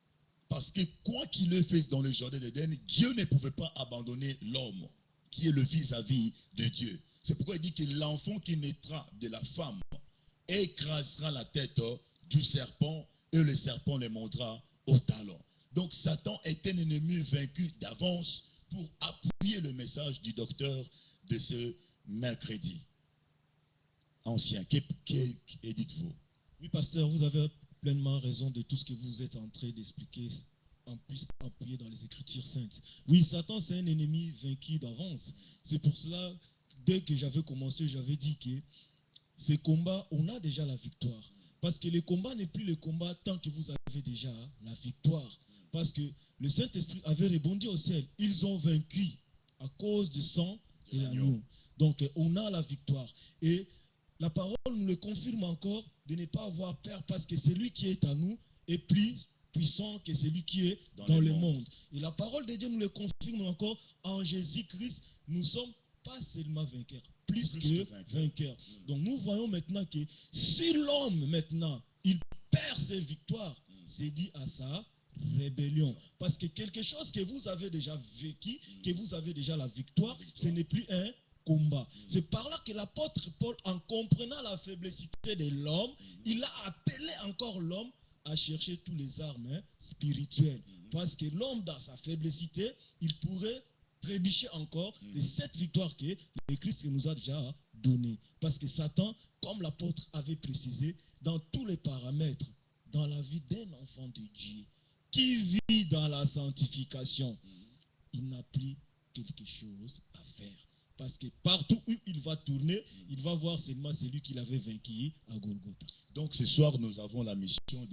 parce que quoi qu'il ait fait dans le jardin d'Éden, Dieu ne pouvait pas abandonner l'homme qui est le vis-à-vis de Dieu. C'est pourquoi il dit que l'enfant qui naîtra de la femme écrasera la tête du serpent et le serpent les mordra au talon. Donc Satan est un ennemi vaincu d'avance pour appuyer le message du docteur de ce mercredi. Ancien, que dites-vous? Oui, pasteur, vous avez pleinement raison de tout ce que vous êtes en train d'expliquer, en plus appuyé dans les Écritures saintes. Oui, Satan, c'est un ennemi vaincu d'avance. C'est pour cela, dès que j'avais commencé, j'avais dit que ces combats, on a déjà la victoire. Parce que le combat n'est plus le combat tant que vous avez déjà la victoire. Parce que le Saint-Esprit avait rebondi au ciel. Ils ont vaincu à cause du sang et l'agneau. Donc, on a la victoire. Et la parole nous le confirme encore de ne pas avoir peur, parce que celui qui est à nous est plus puissant que celui qui est dans le monde. Et la parole de Dieu nous le confirme encore, en Jésus-Christ, nous ne sommes pas seulement vainqueurs, plus que vainqueurs. Donc nous voyons maintenant que si l'homme maintenant, il perd ses victoires, c'est dit à sa rébellion. Parce que quelque chose que vous avez déjà vécu, que vous avez déjà la victoire, ce n'est plus un combat. C'est par là que l'apôtre Paul, en comprenant la faiblessité de l'homme, il a appelé encore l'homme à chercher tous les armes spirituelles. Parce que l'homme, dans sa faiblessité, il pourrait trébucher encore de cette victoire que le Christ nous a déjà donnée. Parce que Satan, comme l'apôtre avait précisé, dans tous les paramètres, dans la vie d'un enfant de Dieu, qui vit dans la sanctification, il n'a plus quelque chose à faire. Parce que partout où il va tourner, il va voir seulement celui qu'il avait vaincu à Golgotha. Donc ce soir, nous avons la mission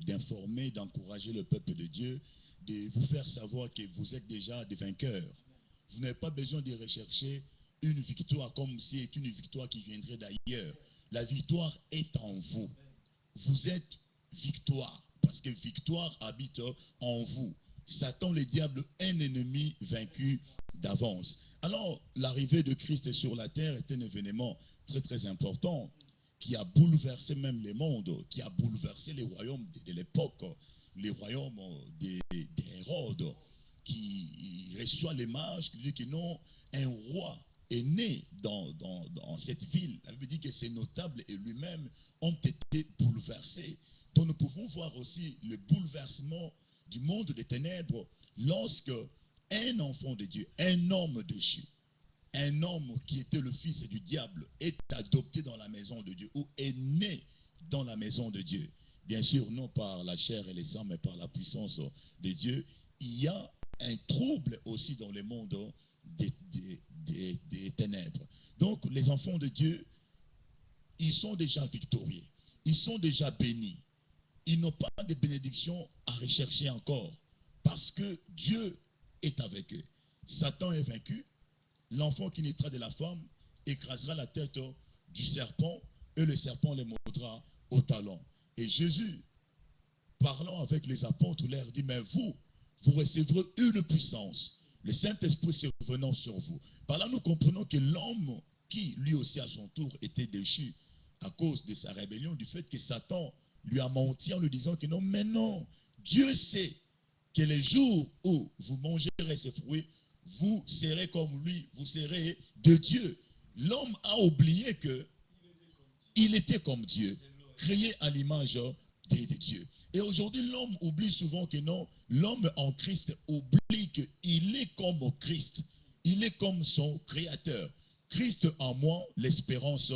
d'informer, d'encourager le peuple de Dieu, de vous faire savoir que vous êtes déjà des vainqueurs. Vous n'avez pas besoin de rechercher une victoire comme si c'était une victoire qui viendrait d'ailleurs. La victoire est en vous. Vous êtes victoire, parce que victoire habite en vous. Satan, le diable, un ennemi vaincu d'avance. Alors, l'arrivée de Christ sur la terre est un événement très très important qui a bouleversé même le monde, qui a bouleversé les royaumes de l'époque, les royaumes des Hérodes, qui reçoit l'image qui dit que non, un roi est né dans cette ville. La Bible dit que ces notables et lui-même ont été bouleversés. Donc nous pouvons voir aussi le bouleversement du monde des ténèbres lorsque un enfant de Dieu, un homme de Dieu, un homme qui était le fils du diable est adopté dans la maison de Dieu ou est né dans la maison de Dieu. Bien sûr, non par la chair et le sang, mais par la puissance de Dieu. Il y a un trouble aussi dans le monde des ténèbres. Donc, les enfants de Dieu, ils sont déjà victorieux. Ils sont déjà bénis. Ils n'ont pas de bénédiction à rechercher encore parce que Dieu est avec eux. Satan est vaincu. L'enfant qui naîtra de la femme écrasera la tête du serpent et le serpent les mordra au talon. Et Jésus, parlant avec les apôtres, leur dit, mais vous recevrez une puissance, le Saint-Esprit survenant sur vous. Par là, nous comprenons que l'homme qui, lui aussi à son tour, était déchu à cause de sa rébellion, du fait que Satan lui a menti en lui disant que non, mais non, Dieu sait que les jours où vous mangerez ces fruits, vous serez comme lui, vous serez de Dieu. L'homme a oublié que il était comme Dieu, créé à l'image de Dieu. Et aujourd'hui, l'homme oublie souvent que non, l'homme en Christ oublie qu'il est comme Christ. Il est comme son Créateur. Christ en moi, l'espérance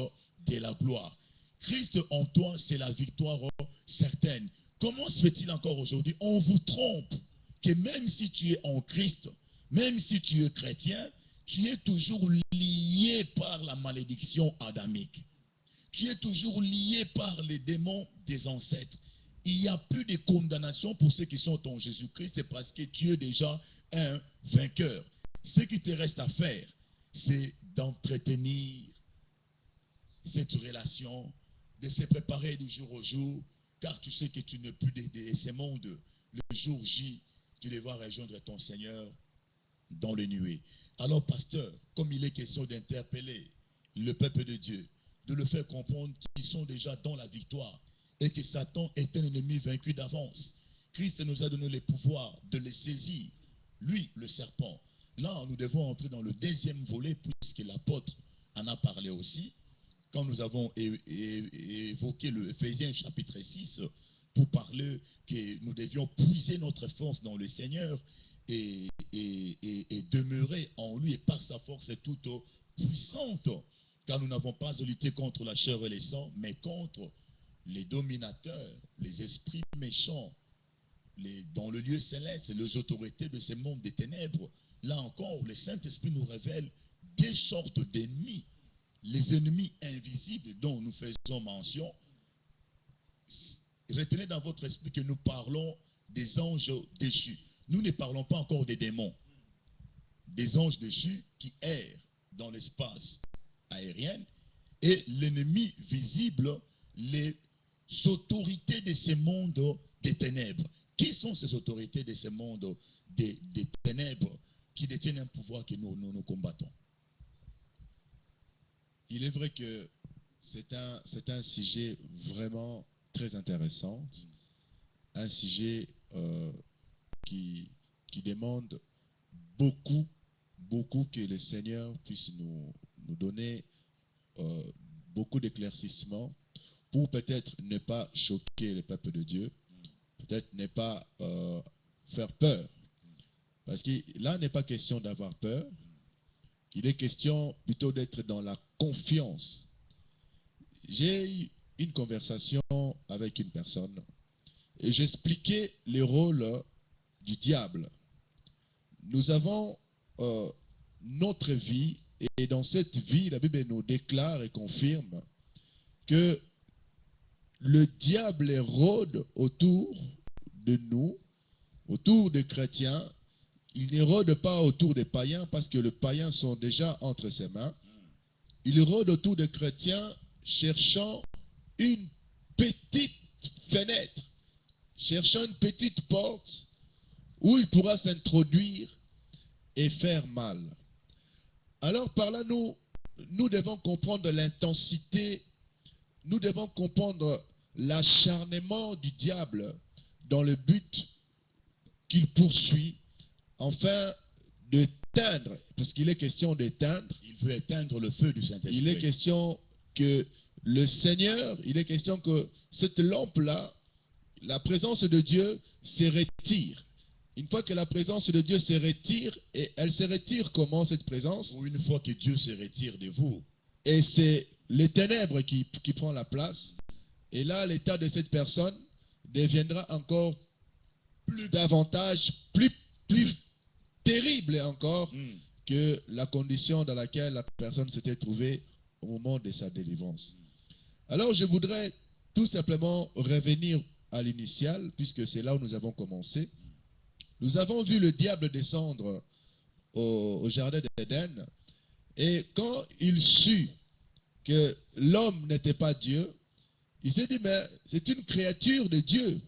de la gloire. Christ en toi, c'est la victoire certaine. Comment se fait-il encore aujourd'hui? On vous trompe que même si tu es en Christ, même si tu es chrétien, tu es toujours lié par la malédiction adamique. Tu es toujours lié par les démons des ancêtres. il n'y a plus de condamnation pour ceux qui sont en Jésus-Christ, c'est parce que tu es déjà un vainqueur. Ce qui te reste à faire, c'est d'entretenir cette relation, de se préparer du jour au jour, car tu sais que tu n'es plus de ce monde. Le jour J, tu devras rejoindre ton Seigneur dans les nuées. Alors, pasteur, comme il est question d'interpeller le peuple de Dieu, de le faire comprendre qu'ils sont déjà dans la victoire et que Satan est un ennemi vaincu d'avance. Christ nous a donné le pouvoir de le saisir, lui, le serpent. Là, nous devons entrer dans le deuxième volet, puisque l'apôtre en a parlé aussi, quand nous avons évoqué le Éphésiens chapitre 6, pour parler que nous devions puiser notre force dans le Seigneur et demeurer en lui, et par sa force toute puissante, car nous n'avons pas à lutter contre la chair et le sang, mais contre les dominateurs, les esprits méchants, dans le lieu céleste, les autorités de ce monde des ténèbres. Là encore, le Saint-Esprit nous révèle des sortes d'ennemis, les ennemis invisibles dont nous faisons mention. Retenez dans votre esprit que nous parlons des anges déchus. Nous ne parlons pas encore des démons. Des anges déchus qui errent dans l'espace aérien, et l'ennemi visible, les autorités de ce monde des ténèbres. Qui sont ces autorités de ce monde des ténèbres qui détiennent un pouvoir que nous combattons? Il est vrai que c'est un sujet vraiment très intéressant, un sujet qui demande beaucoup que le Seigneur puisse nous donner beaucoup d'éclaircissements pour peut-être ne pas choquer le peuple de Dieu, peut-être ne pas faire peur. Parce que là, il n'est pas question d'avoir peur, il est question plutôt d'être dans la confiance. J'ai eu une conversation avec une personne et j'expliquais le rôle du diable. Nous avons notre vie, et dans cette vie, la Bible nous déclare et confirme que le diable rôde autour de nous, autour des chrétiens. Il ne rôde pas autour des païens parce que les païens sont déjà entre ses mains. Il rôde autour des chrétiens cherchant une petite fenêtre, cherchant une petite porte où il pourra s'introduire et faire mal. Alors par là, nous devons comprendre l'intensité, nous devons comprendre l'acharnement du diable dans le but qu'il poursuit, afin d'éteindre, parce qu'il est question d'éteindre. Il veut éteindre le feu du Saint-Esprit. Il est question que le Seigneur, il est question que cette lampe-là, la présence de Dieu se retire. Une fois que la présence de Dieu se retire, et elle se retire comment cette présence? Ou une fois que Dieu se retire de vous. Et c'est les ténèbres qui prend la place. Et là, l'état de cette personne deviendra encore plus davantage, plus terrible encore que la condition dans laquelle la personne s'était trouvée au moment de sa délivrance. Alors, je voudrais tout simplement revenir à l'initial, puisque c'est là où nous avons commencé. Nous avons vu le diable descendre au jardin d'Éden, et quand il sut que l'homme n'était pas Dieu, il s'est dit, mais c'est une créature de Dieu.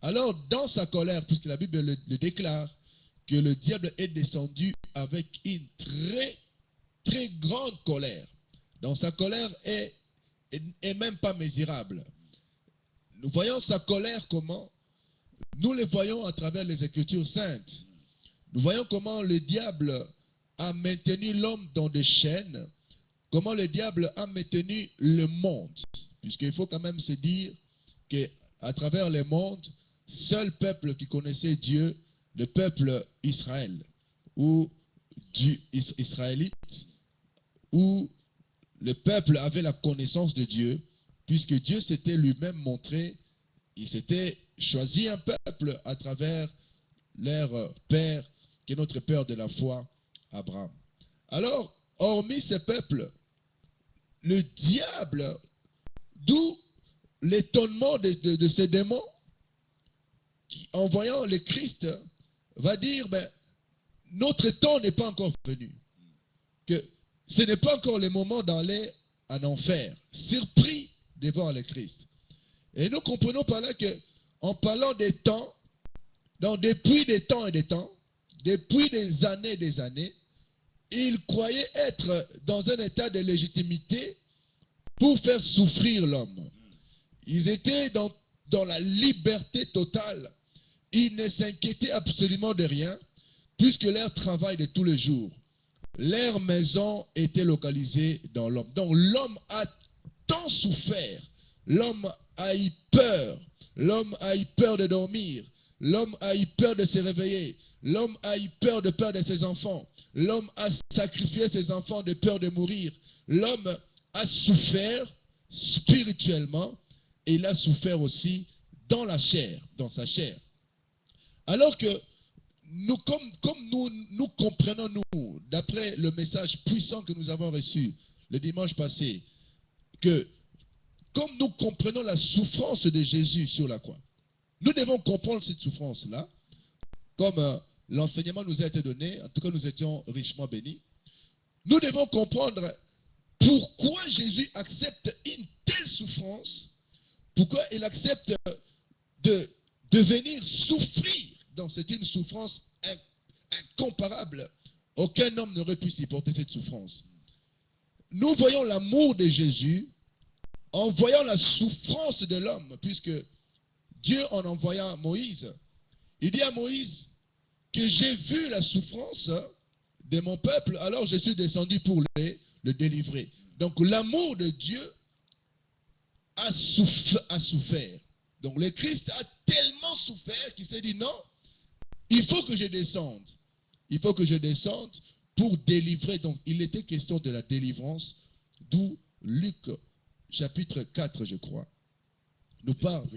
Alors, dans sa colère, puisque la Bible le déclare, que le diable est descendu avec une très, très grande colère. Donc, sa colère est même pas mesurable. Nous voyons sa colère comment? Nous le voyons à travers les Écritures saintes. Nous voyons comment le diable a maintenu l'homme dans des chaînes, comment le diable a maintenu le monde. Puisqu'il faut quand même se dire qu'à travers le monde, seul peuple qui connaissait Dieu, le peuple Israël, ou Israélite, où le peuple avait la connaissance de Dieu, puisque Dieu s'était lui-même montré, il s'était choisi un peuple à travers leur père, qui est notre père de la foi, Abraham. Alors, hormis ce peuple, le diable, d'où l'étonnement de ces démons, en voyant le Christ, va dire, notre temps n'est pas encore venu. Que ce n'est pas encore le moment d'aller en enfer. Surpris de voir le Christ. Et nous comprenons par là que, en parlant des temps, donc depuis des temps et des temps, depuis des années, ils croyaient être dans un état de légitimité pour faire souffrir l'homme. Ils étaient dans la liberté totale. Ils ne s'inquiétaient absolument de rien, puisque leur travail de tous les jours, leur maison était localisée dans l'homme. Donc l'homme a tant souffert, l'homme a eu peur, l'homme a eu peur de dormir, l'homme a eu peur de se réveiller, l'homme a eu peur de perdre ses enfants, l'homme a sacrifié ses enfants de peur de mourir, l'homme a souffert spirituellement et il a souffert aussi dans la chair, dans sa chair. Alors que nous, comme nous comprenons, nous, d'après le message puissant que nous avons reçu le dimanche passé, que comme nous comprenons la souffrance de Jésus sur la croix, nous devons comprendre cette souffrance-là, comme l'enseignement nous a été donné, en tout cas nous étions richement bénis. Nous devons comprendre pourquoi Jésus accepte une telle souffrance, pourquoi il accepte de venir souffrir. Donc c'est une souffrance incomparable. Aucun homme n'aurait pu supporter cette souffrance. Nous voyons l'amour de Jésus en voyant la souffrance de l'homme, puisque Dieu, en envoyant Moïse, il dit à Moïse que j'ai vu la souffrance de mon peuple, alors je suis descendu pour le délivrer. Donc l'amour de Dieu a souffert. Donc le Christ a tellement souffert qu'il s'est dit non, il faut que je descende. Il faut que je descende pour délivrer. Donc il était question de la délivrance, d'où Luc chapitre 4, je crois, nous parle,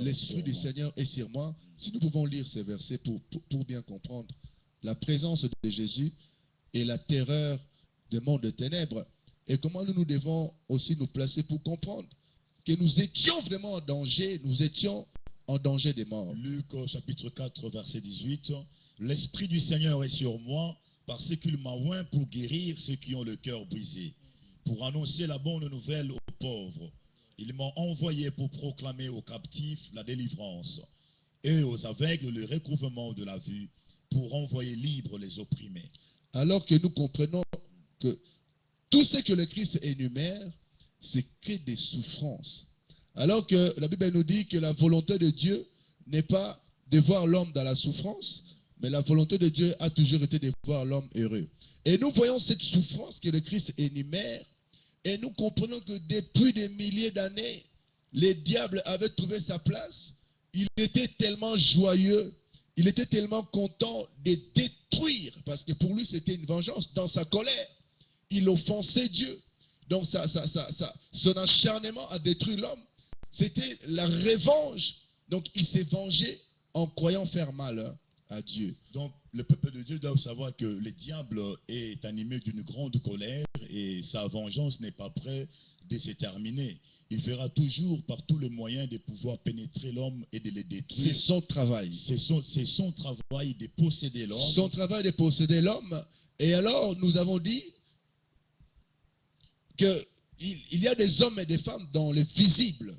l'Esprit du Seigneur est sur moi. Si nous pouvons lire ces versets pour bien comprendre la présence de Jésus et la terreur du monde de ténèbres, et comment nous devons aussi nous placer pour comprendre que nous étions vraiment en danger, nous étions en danger des morts. Luc chapitre 4, verset 18, « L'Esprit du Seigneur est sur moi, parce qu'il m'a oint pour guérir ceux qui ont le cœur brisé, pour annoncer la bonne nouvelle aux pauvres. Il m'a envoyé pour proclamer aux captifs la délivrance et aux aveugles le recouvrement de la vue, pour envoyer libres les opprimés. » Alors que nous comprenons que tout ce que le Christ énumère, c'est que des souffrances. Alors que la Bible nous dit que la volonté de Dieu n'est pas de voir l'homme dans la souffrance, mais la volonté de Dieu a toujours été de voir l'homme heureux. Et nous voyons cette souffrance que le Christ énumère, et nous comprenons que depuis des milliers d'années, le diable avait trouvé sa place. Il était tellement joyeux, il était tellement content de détruire, parce que pour lui c'était une vengeance. Dans sa colère, il offensait Dieu. Donc son acharnement à détruire l'homme, c'était la revanche. Donc il s'est vengé en croyant faire mal à Dieu. Donc le peuple de Dieu doit savoir que le diable est animé d'une grande colère et sa vengeance n'est pas près de se terminer. Il fera toujours par tous les moyens de pouvoir pénétrer l'homme et de le détruire. C'est son travail. C'est son travail de posséder l'homme. Son travail de posséder l'homme. Et alors nous avons dit qu'il y a des hommes et des femmes dans le visible,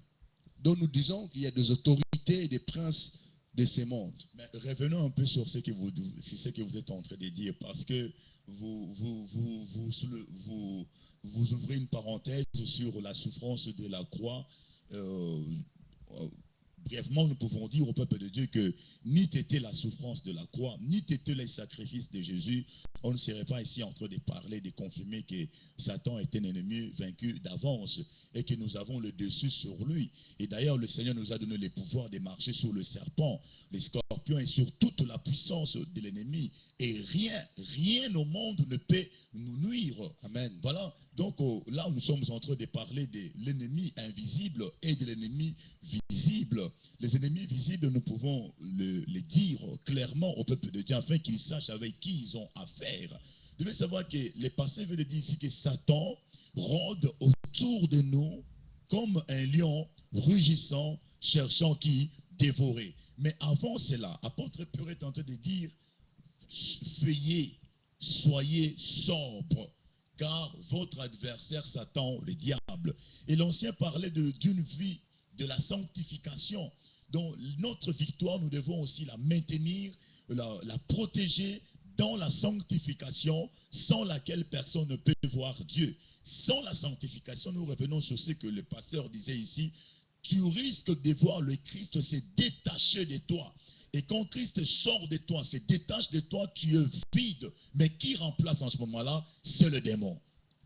dont nous disons qu'il y a des autorités et des princes de ces mondes. Mais revenons un peu sur ce que vous êtes en train de dire, parce que vous ouvrez une parenthèse sur la souffrance de la croix. Brièvement, nous pouvons dire au peuple de Dieu que ni t'était la souffrance de la croix, ni t'était les sacrifices de Jésus, on ne serait pas ici en train de parler, de confirmer que Satan est un ennemi vaincu d'avance et que nous avons le dessus sur lui. Et d'ailleurs, le Seigneur nous a donné le pouvoir de marcher sur le serpent, les scorpions et sur toute la puissance de l'ennemi. Et rien au monde ne peut nous nuire. Amen. Voilà. Donc là, nous sommes en train de parler de l'ennemi invisible et de l'ennemi visible. Les ennemis visibles, nous pouvons les dire clairement au peuple de Dieu afin qu'ils sachent avec qui ils ont affaire. Vous devez savoir que les passés veulent dire ici que Satan rôde autour de nous comme un lion rugissant, cherchant qui dévorer. Mais avant cela, apôtre Paul est en train de dire, veillez, soyez sobre, car votre adversaire Satan, le diable. Et l'Ancien parlait d'une vie de la sanctification. Donc notre victoire, nous devons aussi la maintenir, la protéger dans la sanctification, sans laquelle personne ne peut voir Dieu. Sans la sanctification, nous revenons sur ce que le pasteur disait ici, tu risques de voir le Christ se détacher de toi. Et quand Christ sort de toi, se détache de toi, tu es vide. Mais qui remplace en ce moment-là? C'est le démon.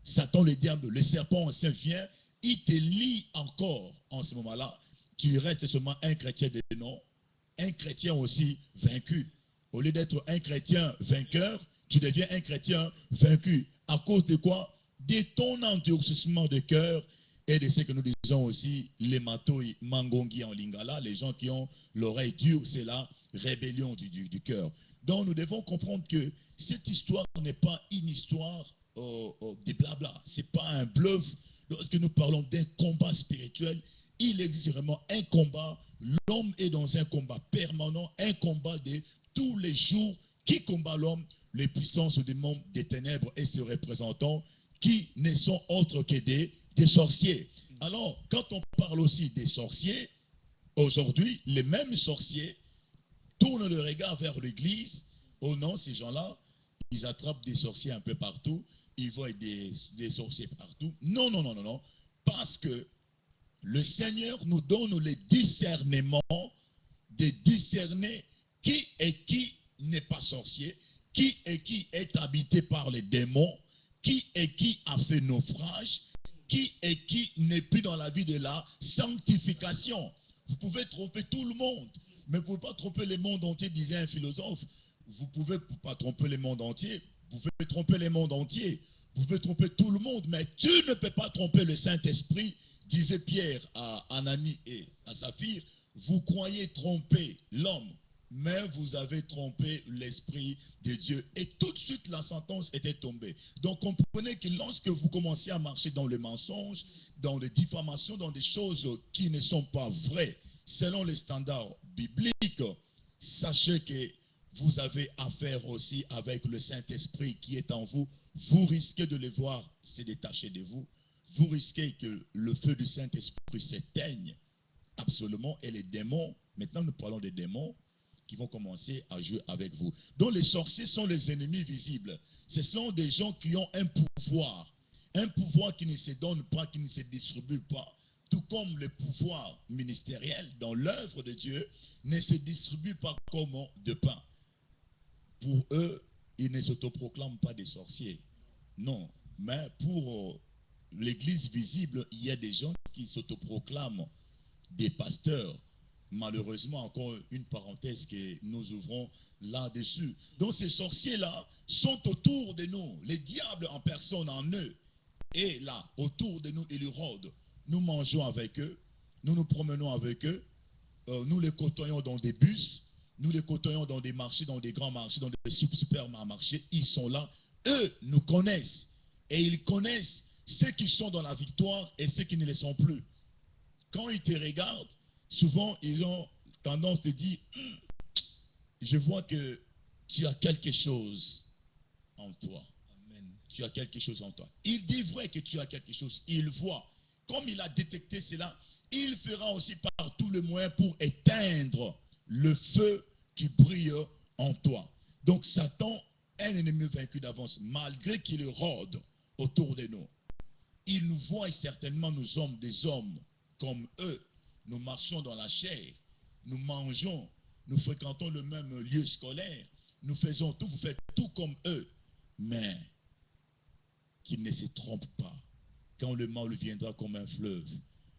Satan, le diable, le serpent ancien vient, il te lie encore en ce moment-là. Tu restes seulement un chrétien de nom, un chrétien aussi vaincu. Au lieu d'être un chrétien vainqueur, tu deviens un chrétien vaincu. À cause de quoi? De ton endurcissement de cœur et de ce que nous disons aussi, les matoi mangongi en lingala, les gens qui ont l'oreille dure, c'est la rébellion du cœur. Donc nous devons comprendre que cette histoire n'est pas une histoire de blabla, ce n'est pas un bluff. Lorsque nous parlons d'un combat spirituel, il existe vraiment un combat. L'homme est dans un combat permanent, un combat de tous les jours. Qui combat l'homme? Les puissances des mondes des ténèbres et ses représentants qui ne sont autres que des sorciers. Alors, quand on parle aussi des sorciers, aujourd'hui, les mêmes sorciers tournent le regard vers l'église. Oh non, ces gens-là, ils attrapent des sorciers un peu partout. Ils voient des sorciers partout. Non, non, non, non, non. Parce que le Seigneur nous donne le discernement de discerner qui n'est pas sorcier, qui est habité par les démons, qui a fait naufrage, qui n'est plus dans la vie de la sanctification. Vous pouvez tromper tout le monde, mais vous ne pouvez pas tromper le monde entier, disait un philosophe. Vous ne pouvez pas tromper le monde entier, vous pouvez tromper le monde entier, vous pouvez tromper tout le monde, mais tu ne peux pas tromper le Saint-Esprit, disait Pierre à Ananie et à Saphir. Vous croyez tromper l'homme, mais vous avez trompé l'Esprit de Dieu. Et tout de suite, la sentence était tombée. Donc, comprenez que lorsque vous commencez à marcher dans le mensonge, dans les diffamations, dans des choses qui ne sont pas vraies, selon les standards bibliques, sachez que vous avez affaire aussi avec le Saint-Esprit qui est en vous. Vous risquez de le voir se détacher de vous. Vous risquez que le feu du Saint-Esprit s'éteigne absolument. Et les démons, maintenant nous parlons des démons, qui vont commencer à jouer avec vous. Donc les sorciers sont les ennemis visibles. Ce sont des gens qui ont un pouvoir qui ne se donne pas, qui ne se distribue pas. Tout comme le pouvoir ministériel dans l'œuvre de Dieu ne se distribue pas comme de pain. Pour eux, ils ne s'autoproclament pas des sorciers. Non, mais pour l'église visible, il y a des gens qui s'autoproclament des pasteurs. Malheureusement, encore une parenthèse que nous ouvrons là-dessus. Donc ces sorciers-là sont autour de nous. Les diables en personne en eux est là, autour de nous, ils rôdent. Nous mangeons avec eux, nous nous promenons avec eux, nous les côtoyons dans des bus, nous les côtoyons dans des marchés, dans des grands marchés, dans des supermarchés. Ils sont là, eux nous connaissent. Et ils connaissent ceux qui sont dans la victoire et ceux qui ne le sont plus. Quand ils te regardent, souvent, ils ont tendance à dire, je vois que tu as quelque chose en toi. Amen. Tu as quelque chose en toi. Il dit vrai que tu as quelque chose. Il voit. Comme il a détecté cela, il fera aussi par tous les moyens pour éteindre le feu qui brille en toi. Donc, Satan est un ennemi vaincu d'avance, malgré qu'il rôde autour de nous. Il nous voit et certainement nous sommes des hommes comme eux. Nous marchons dans la chair, nous mangeons, nous fréquentons le même lieu scolaire, nous faisons tout, vous faites tout comme eux. Mais qu'ils ne se trompent pas. Quand le mal viendra comme un fleuve,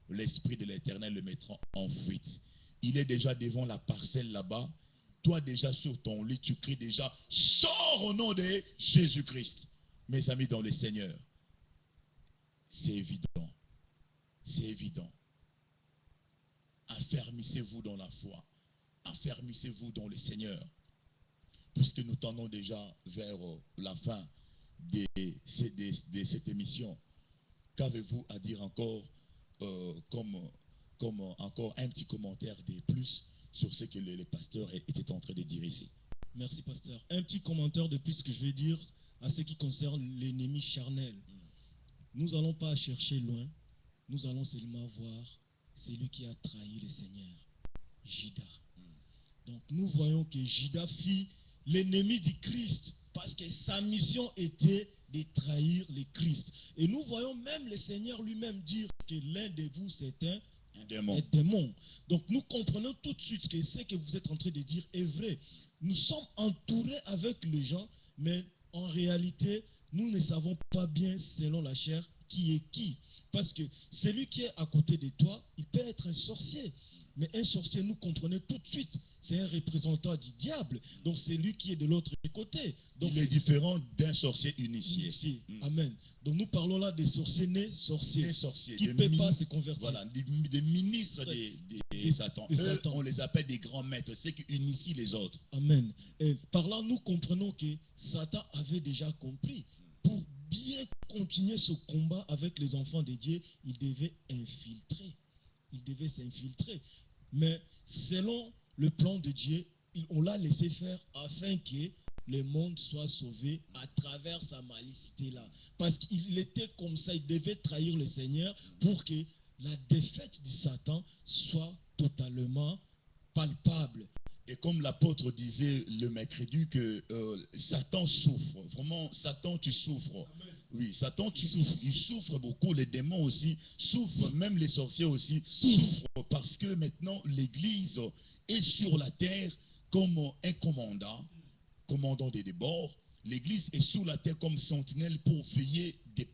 l'Esprit de l'Éternel le mettra en fuite. Il est déjà devant la parcelle là-bas. Toi déjà sur ton lit, tu cries déjà, sors au nom de Jésus-Christ. Mes amis dans le Seigneur, c'est évident. C'est évident. Affermissez-vous dans la foi. Affermissez-vous dans le Seigneur. Puisque nous tendons déjà vers la fin de cette émission. Qu'avez-vous à dire encore comme encore un petit commentaire de plus sur ce que les pasteurs étaient en train de dire ici. Merci, pasteur. Un petit commentaire depuis ce que je vais dire à ce qui concerne l'ennemi charnel. Nous n'allons pas chercher loin. Nous allons seulement voir celui qui a trahi le Seigneur, Judas. Donc nous voyons que Judas fit l'ennemi du Christ parce que sa mission était de trahir le Christ. Et nous voyons même le Seigneur lui-même dire que l'un de vous c'est un démon. Donc nous comprenons tout de suite que ce que vous êtes en train de dire est vrai. Nous sommes entourés avec les gens, mais en réalité, nous ne savons pas bien selon la chair qui est qui. Parce que celui qui est à côté de toi, il peut être un sorcier. Mais un sorcier, nous comprenons tout de suite, c'est un représentant du diable. Donc c'est lui qui est de l'autre côté. Donc, il est différent d'un sorcier initié. Amen. Donc nous parlons là des sorciers nés sorciers. Des sorciers. Qui ne peuvent pas se convertir. Voilà, des ministres de Satan. Eux, on les appelle des grands maîtres. C'est qui initient les autres. Amen. Et par là, nous comprenons que Satan avait déjà compris. Pour bien continuer ce combat avec les enfants de Dieu, il devait infiltrer. Il devait s'infiltrer. Mais selon le plan de Dieu, on l'a laissé faire afin que le monde soit sauvé à travers sa malicité-là. Parce qu'il était comme ça, il devait trahir le Seigneur pour que la défaite de Satan soit totalement palpable. Et comme l'apôtre disait le mercredi que Satan souffre. Vraiment, Satan, tu souffres. Amen. Oui, Satan, tu souffres. Il souffre beaucoup. Les démons aussi souffrent. Même les sorciers aussi souffrent. Parce que maintenant, l'Église est sur la terre comme un commandant des bords. L'Église est sous la terre comme sentinelle pour veiller des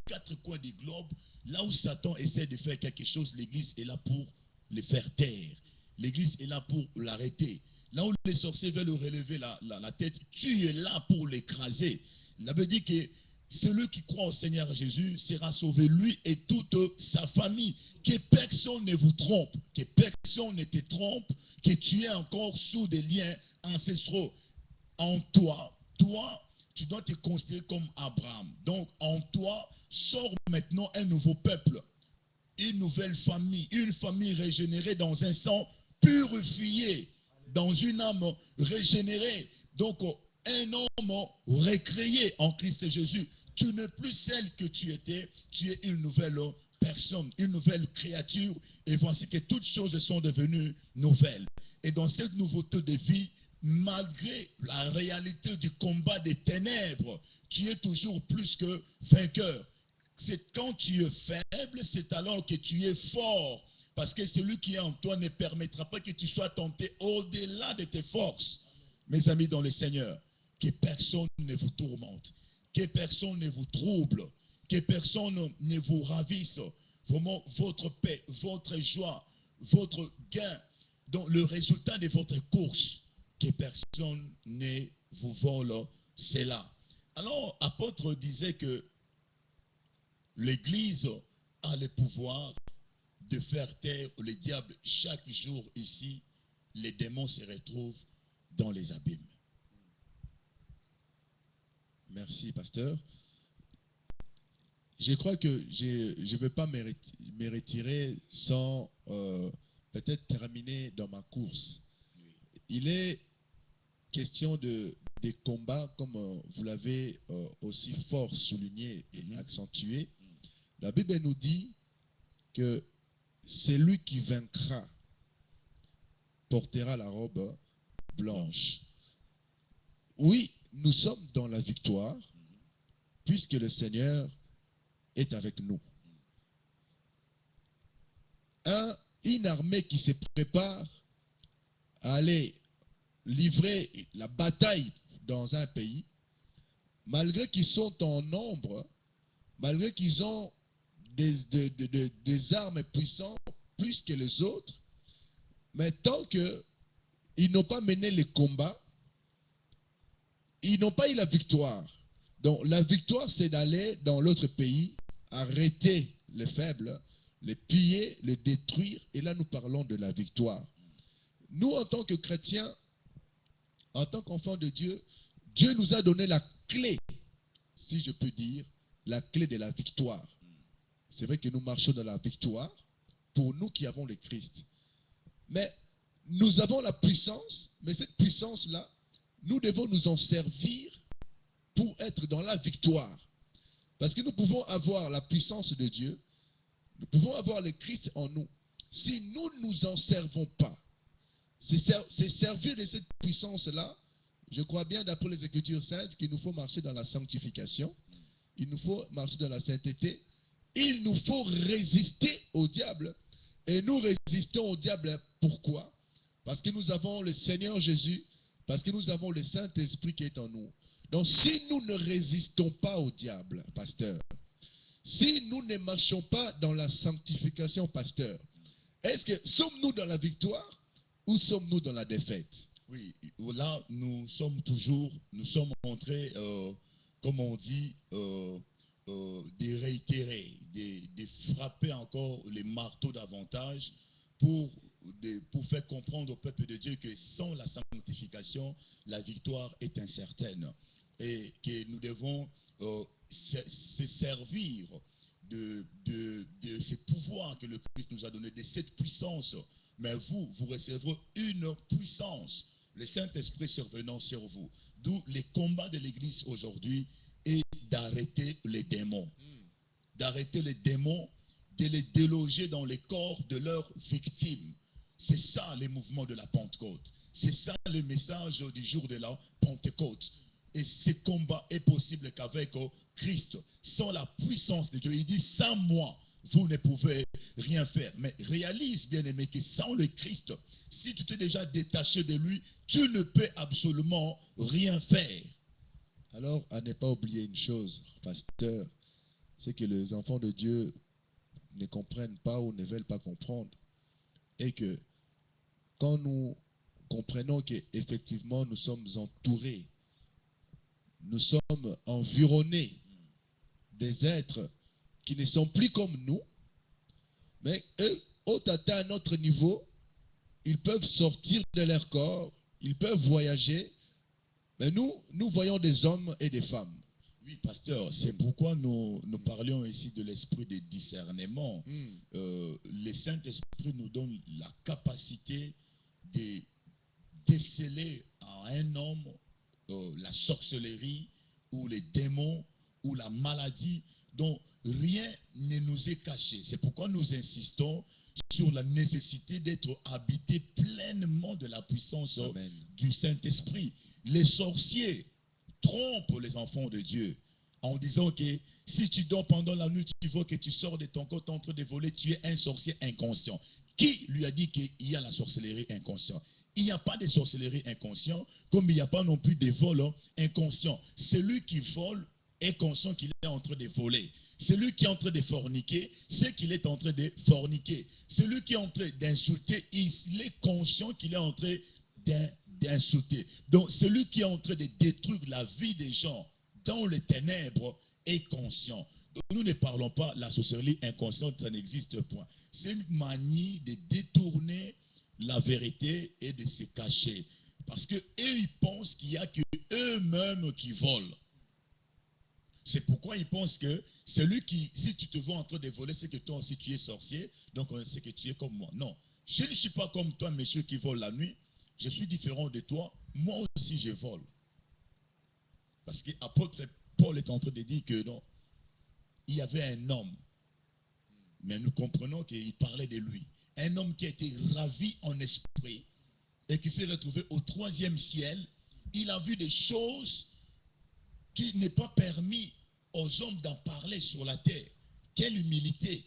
quatre coins du globe. Là où Satan essaie de faire quelque chose, l'Église est là pour le faire taire. L'Église est là pour l'arrêter. Là où les sorciers veulent relever la tête, tu es là pour l'écraser. Ça veut dire que celui qui croit au Seigneur Jésus sera sauvé, lui et toute sa famille. Que personne ne vous trompe, que personne ne te trompe, que tu es encore sous des liens ancestraux. En toi, tu dois te considérer comme Abraham. Donc, en toi, sort maintenant un nouveau peuple, une nouvelle famille, une famille régénérée dans un sang purifié, dans une âme régénérée. Donc, un homme recréé en Christ Jésus. Tu n'es plus celle que tu étais, tu es une nouvelle personne, une nouvelle créature. Et voici que toutes choses sont devenues nouvelles. Et dans cette nouveauté de vie, malgré la réalité du combat des ténèbres, tu es toujours plus que vainqueur. C'est quand tu es faible, c'est alors que tu es fort. Parce que celui qui est en toi ne permettra pas que tu sois tenté au-delà de tes forces. Mes amis dans le Seigneur, que personne ne vous tourmente, que personne ne vous trouble, que personne ne vous ravisse. Vraiment, votre paix, votre joie, votre gain, donc le résultat de votre course, que personne ne vous vole cela. Alors, l'apôtre disait que l'Église a le pouvoir de faire taire le diable. Chaque jour ici, les démons se retrouvent dans les abîmes. Merci, pasteur. Je crois que je ne vais pas me retirer sans peut-être terminer dans ma course. Il est question des combats, comme vous l'avez aussi fort souligné et accentué. La Bible nous dit que celui qui vaincra portera la robe blanche. Oui, nous sommes dans la victoire, puisque le Seigneur est avec nous. Une armée qui se prépare à aller livrer la bataille dans un pays, malgré qu'ils sont en nombre, malgré qu'ils ont des armes puissantes plus que les autres, mais tant qu'ils n'ont pas mené le combat, ils n'ont pas eu la victoire. Donc la victoire, c'est d'aller dans l'autre pays, arrêter les faibles, les piller, les détruire, et là nous parlons de la victoire. Nous, en tant que chrétiens, en tant qu'enfants de Dieu, Dieu nous a donné la clé, si je peux dire, la clé de la victoire. C'est vrai que nous marchons dans la victoire pour nous qui avons le Christ. Mais nous avons la puissance, mais cette puissance-là, nous devons nous en servir pour être dans la victoire. Parce que nous pouvons avoir la puissance de Dieu, nous pouvons avoir le Christ en nous. Si nous ne nous en servons pas, c'est servir de cette puissance-là. Je crois bien, d'après les Écritures saintes, qu'il nous faut marcher dans la sanctification, il nous faut marcher dans la sainteté, il nous faut résister au diable. Et nous résistons au diable, pourquoi? Parce que nous avons le Seigneur Jésus, parce que nous avons le Saint-Esprit qui est en nous. Donc si nous ne résistons pas au diable, pasteur, si nous ne marchons pas dans la sanctification, pasteur, est-ce que sommes-nous dans la victoire ou sommes-nous dans la défaite? Oui, là, nous sommes en train, comme on dit, de réitérer, de frapper encore les marteaux davantage pour faire comprendre au peuple de Dieu que sans la sanctification, la victoire est incertaine. Et que nous devons se servir de ces pouvoirs que le Christ nous a donnés, de cette puissance. Mais vous recevrez une puissance, le Saint-Esprit survenant sur vous. D'où les combats de l'Église aujourd'hui est d'arrêter les démons. D'arrêter les démons, de les déloger dans les corps de leurs victimes. C'est ça les mouvements de la Pentecôte. C'est ça le message du jour de la Pentecôte. Et ce combat est possible qu'avec Christ, sans la puissance de Dieu. Il dit, sans moi, vous ne pouvez rien faire. Mais réalise, bien-aimé, que sans le Christ, si tu t'es déjà détaché de lui, tu ne peux absolument rien faire. Alors, à ne pas oublier une chose, pasteur, c'est que les enfants de Dieu ne comprennent pas ou ne veulent pas comprendre. Et que quand nous comprenons qu'effectivement nous sommes entourés, nous sommes environnés des êtres qui ne sont plus comme nous, mais eux ont atteint un autre niveau, ils peuvent sortir de leur corps, ils peuvent voyager, mais nous voyons des hommes et des femmes. Oui, pasteur, c'est pourquoi nous parlions ici de l'esprit de discernement. Le Saint-Esprit nous donne la capacité de déceler à un homme la sorcellerie ou les démons ou la maladie dont rien ne nous est caché. C'est pourquoi nous insistons sur la nécessité d'être habité pleinement de la puissance du Saint-Esprit. Les sorciers trompent les enfants de Dieu en disant que si tu dors pendant la nuit, tu vois que tu sors de ton corps, tu es en train de voler, tu es un sorcier inconscient. Qui lui a dit qu'il y a la sorcellerie inconsciente? Il n'y a pas de sorcellerie inconsciente, comme il n'y a pas non plus de vol inconscient. Celui qui vole est conscient qu'il est en train de voler. Celui qui est en train de forniquer, c'est qu'il est en train de forniquer. Celui qui est en train d'insulter, il est conscient qu'il est en train d'insulter. Donc, celui qui est en train de détruire la vie des gens dans les ténèbres est conscient. Donc, nous ne parlons pas de la sorcellerie inconsciente, ça n'existe point. C'est une manie de détourner la vérité et de se cacher. Parce qu'eux, ils pensent qu'il n'y a que eux-mêmes qui volent. C'est pourquoi ils pensent que celui qui, si tu te vois en train de voler, c'est que toi aussi tu es sorcier, donc c'est que tu es comme moi. Non, je ne suis pas comme toi, monsieur, qui vole la nuit. Je suis différent de toi. Moi aussi, je vole. Parce que l'apôtre Paul est en train de dire que non, il y avait un homme, mais nous comprenons qu'il parlait de lui. Un homme qui a été ravi en esprit et qui s'est retrouvé au 3e ciel. Il a vu des choses qui n'est pas permis aux hommes d'en parler sur la terre. Quelle humilité!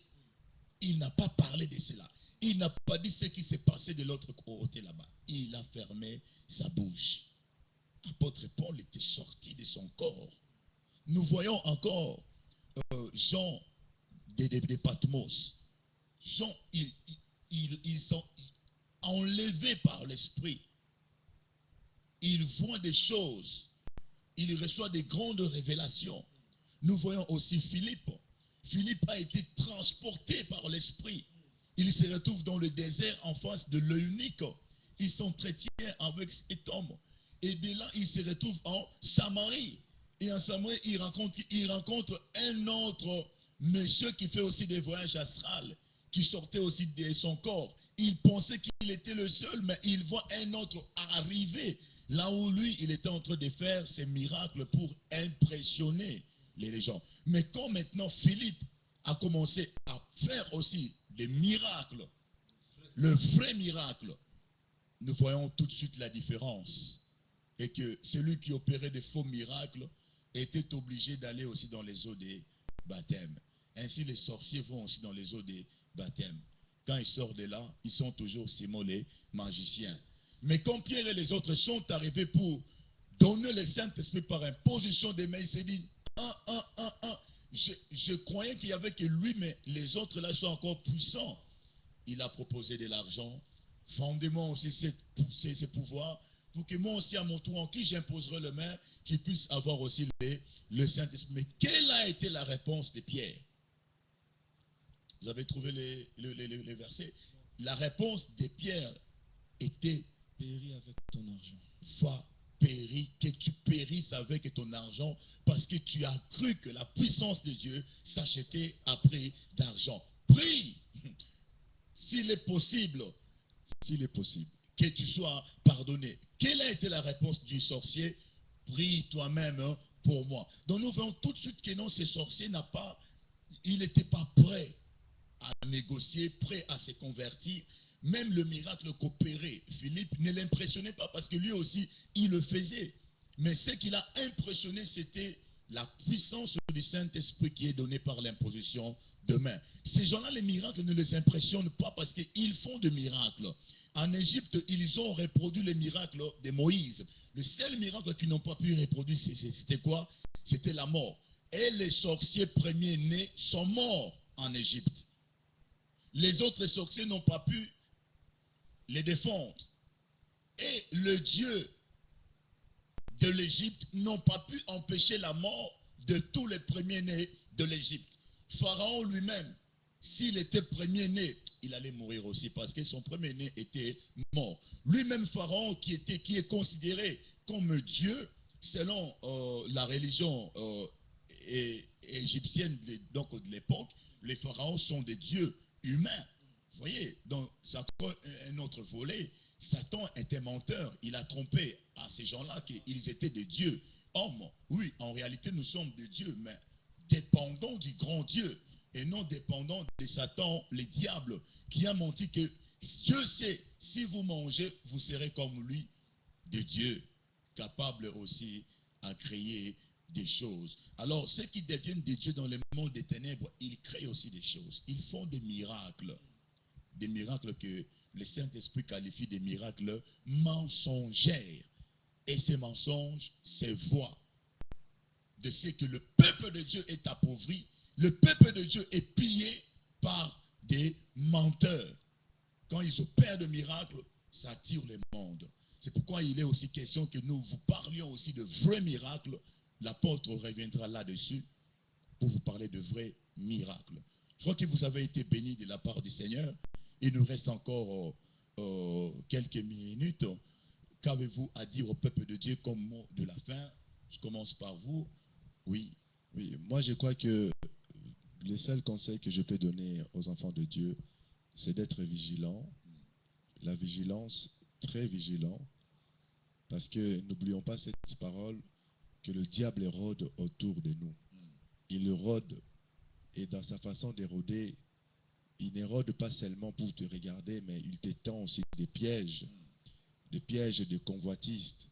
Il n'a pas parlé de cela. Il n'a pas dit ce qui s'est passé de l'autre côté là-bas. Il a fermé sa bouche. L'apôtre Paul était sorti de son corps. Nous voyons encore Jean de Patmos. Jean, ils sont enlevés par l'esprit. Ils voient des choses. Il reçoit des grandes révélations. Nous voyons aussi Philippe. Philippe a été transporté par l'esprit. Il se retrouve dans le désert en face de l'eunuque. Il s'entretient avec cet homme. Et de là, il se retrouve en Samarie. Et en Samarie, il rencontre un autre monsieur qui fait aussi des voyages astrales, qui sortait aussi de son corps. il pensait qu'il était le seul, mais il voit un autre arriver. Là où lui, il était en train de faire ses miracles pour impressionner les gens. Mais quand maintenant Philippe a commencé à faire aussi des miracles, le vrai miracle, nous voyons tout de suite la différence. Et que celui qui opérait des faux miracles était obligé d'aller aussi dans les eaux des baptêmes. Ainsi, les sorciers vont aussi dans les eaux des baptêmes. Quand ils sortent de là, ils sont toujours Simon les magiciens. Mais quand Pierre et les autres sont arrivés pour donner le Saint-Esprit par imposition des mains, il s'est dit, je croyais qu'il n'y avait que lui, mais les autres là sont encore puissants. Il a proposé de l'argent. Vendez-moi aussi ces pouvoirs pour que moi aussi à mon tour, en qui j'imposerai le main, qu'il puisse avoir aussi le Saint-Esprit. Mais quelle a été la réponse de Pierre? Vous avez trouvé les versets? La réponse de Pierre était: péris avec ton argent. va périr, que tu périsses avec ton argent, parce que tu as cru que la puissance de Dieu s'achetait à prix d'argent. Prie, s'il est possible, que tu sois pardonné. Quelle a été la réponse du sorcier? Prie toi-même pour moi. Donc nous voyons tout de suite que non, ce sorcier il n'était pas prêt à négocier, prêt à se convertir. Même le miracle qu'opérait Philippe ne l'impressionnait pas, parce que lui aussi, il le faisait. Mais ce qui l'a impressionné, c'était la puissance du Saint-Esprit qui est donnée par l'imposition de main. Ces gens-là, les miracles ne les impressionnent pas parce qu'ils font des miracles. En Égypte, ils ont reproduit les miracles de Moïse. Le seul miracle qu'ils n'ont pas pu reproduire, c'était quoi? C'était la mort. Et les sorciers premiers-nés sont morts en Égypte. Les autres sorciers n'ont pas pu les défendre. Et le Dieu de l'Égypte n'ont pas pu empêcher la mort de tous les premiers-nés de l'Égypte. Pharaon lui-même, s'il était premier-né, il allait mourir aussi parce que son premier-né était mort. Lui-même, Pharaon, qui est considéré comme Dieu, selon la religion égyptienne donc de l'époque, les pharaons sont des dieux humains. Vous voyez, donc c'est encore un autre volet. Satan était menteur. Il a trompé à ces gens-là qu'ils étaient des dieux. Hommes, oui, en réalité, nous sommes des dieux, mais dépendants du grand Dieu et non dépendants de Satan, le diable, qui a menti que Dieu sait, si vous mangez, vous serez comme lui, de Dieu, capable aussi à créer des choses. Alors, ceux qui deviennent des dieux dans le monde des ténèbres, ils créent aussi des choses. Ils font des miracles que le Saint-Esprit qualifie des miracles mensongers. Et ces mensonges, ces voix de ce que le peuple de Dieu est appauvri, le peuple de Dieu est pillé par des menteurs. Quand ils opèrent de miracles, ça attire le monde. C'est pourquoi il est aussi question que nous vous parlions aussi de vrais miracles. L'apôtre reviendra là-dessus pour vous parler de vrais miracles. Je crois que vous avez été bénis de la part du Seigneur. Il nous reste encore quelques minutes. Qu'avez-vous à dire au peuple de Dieu comme mot de la fin? Je commence par vous. Oui. Oui, moi je crois que le seul conseil que je peux donner aux enfants de Dieu, c'est d'être vigilant. La vigilance, très vigilant. Parce que n'oublions pas cette parole, que le diable rôde autour de nous. Il rôde, et dans sa façon d'éroder, il n'érode pas seulement pour te regarder, mais il t'étend aussi des pièges de convoitistes,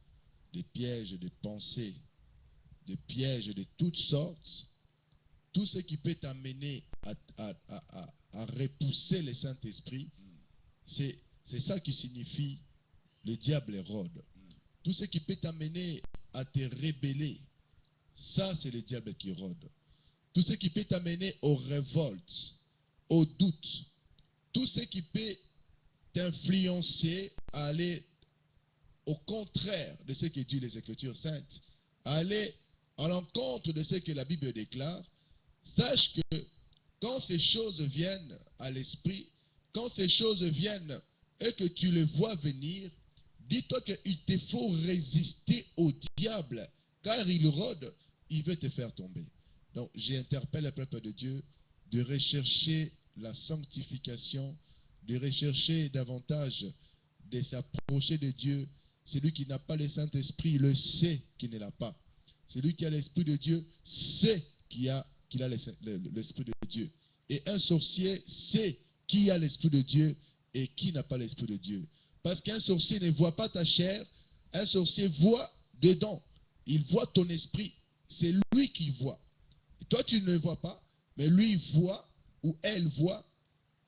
des pièges de pensées, des pièges de toutes sortes. Tout ce qui peut t'amener à repousser le Saint-Esprit, c'est ça qui signifie le diable rôde. Tout ce qui peut t'amener à te rebeller, ça c'est le diable qui rôde. Tout ce qui peut t'amener aux révoltes, aux doutes, tout ce qui peut t'influencer à aller au contraire de ce que disent les Écritures saintes, à aller à l'encontre de ce que la Bible déclare, sache que quand ces choses viennent à l'esprit, quand ces choses viennent et que tu les vois venir, dis-toi qu'il te faut résister au diable, car il rôde, il veut te faire tomber. Donc, j'interpelle le peuple de Dieu de rechercher la sanctification, de rechercher davantage, de s'approcher de Dieu. Celui qui n'a pas le Saint-Esprit, il le sait qu'il ne l'a pas. Celui qui a l'Esprit de Dieu sait qu'il a l'Esprit de Dieu. Et un sorcier sait qui a l'Esprit de Dieu et qui n'a pas l'Esprit de Dieu. Parce qu'un sorcier ne voit pas ta chair, un sorcier voit dedans. Il voit ton esprit. C'est lui qui voit. Et toi, tu ne le vois pas, mais lui, il voit ou elle voit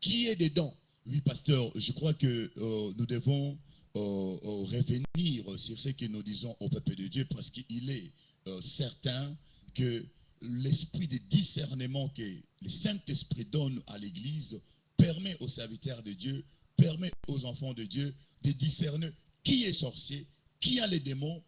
qui est dedans. Oui, pasteur, je crois que nous devons revenir sur ce que nous disons au peuple de Dieu, parce qu'il est certain que l'esprit de discernement que le Saint-Esprit donne à l'Église permet aux serviteurs de Dieu, permet aux enfants de Dieu de discerner qui est sorcier, qui a les démons,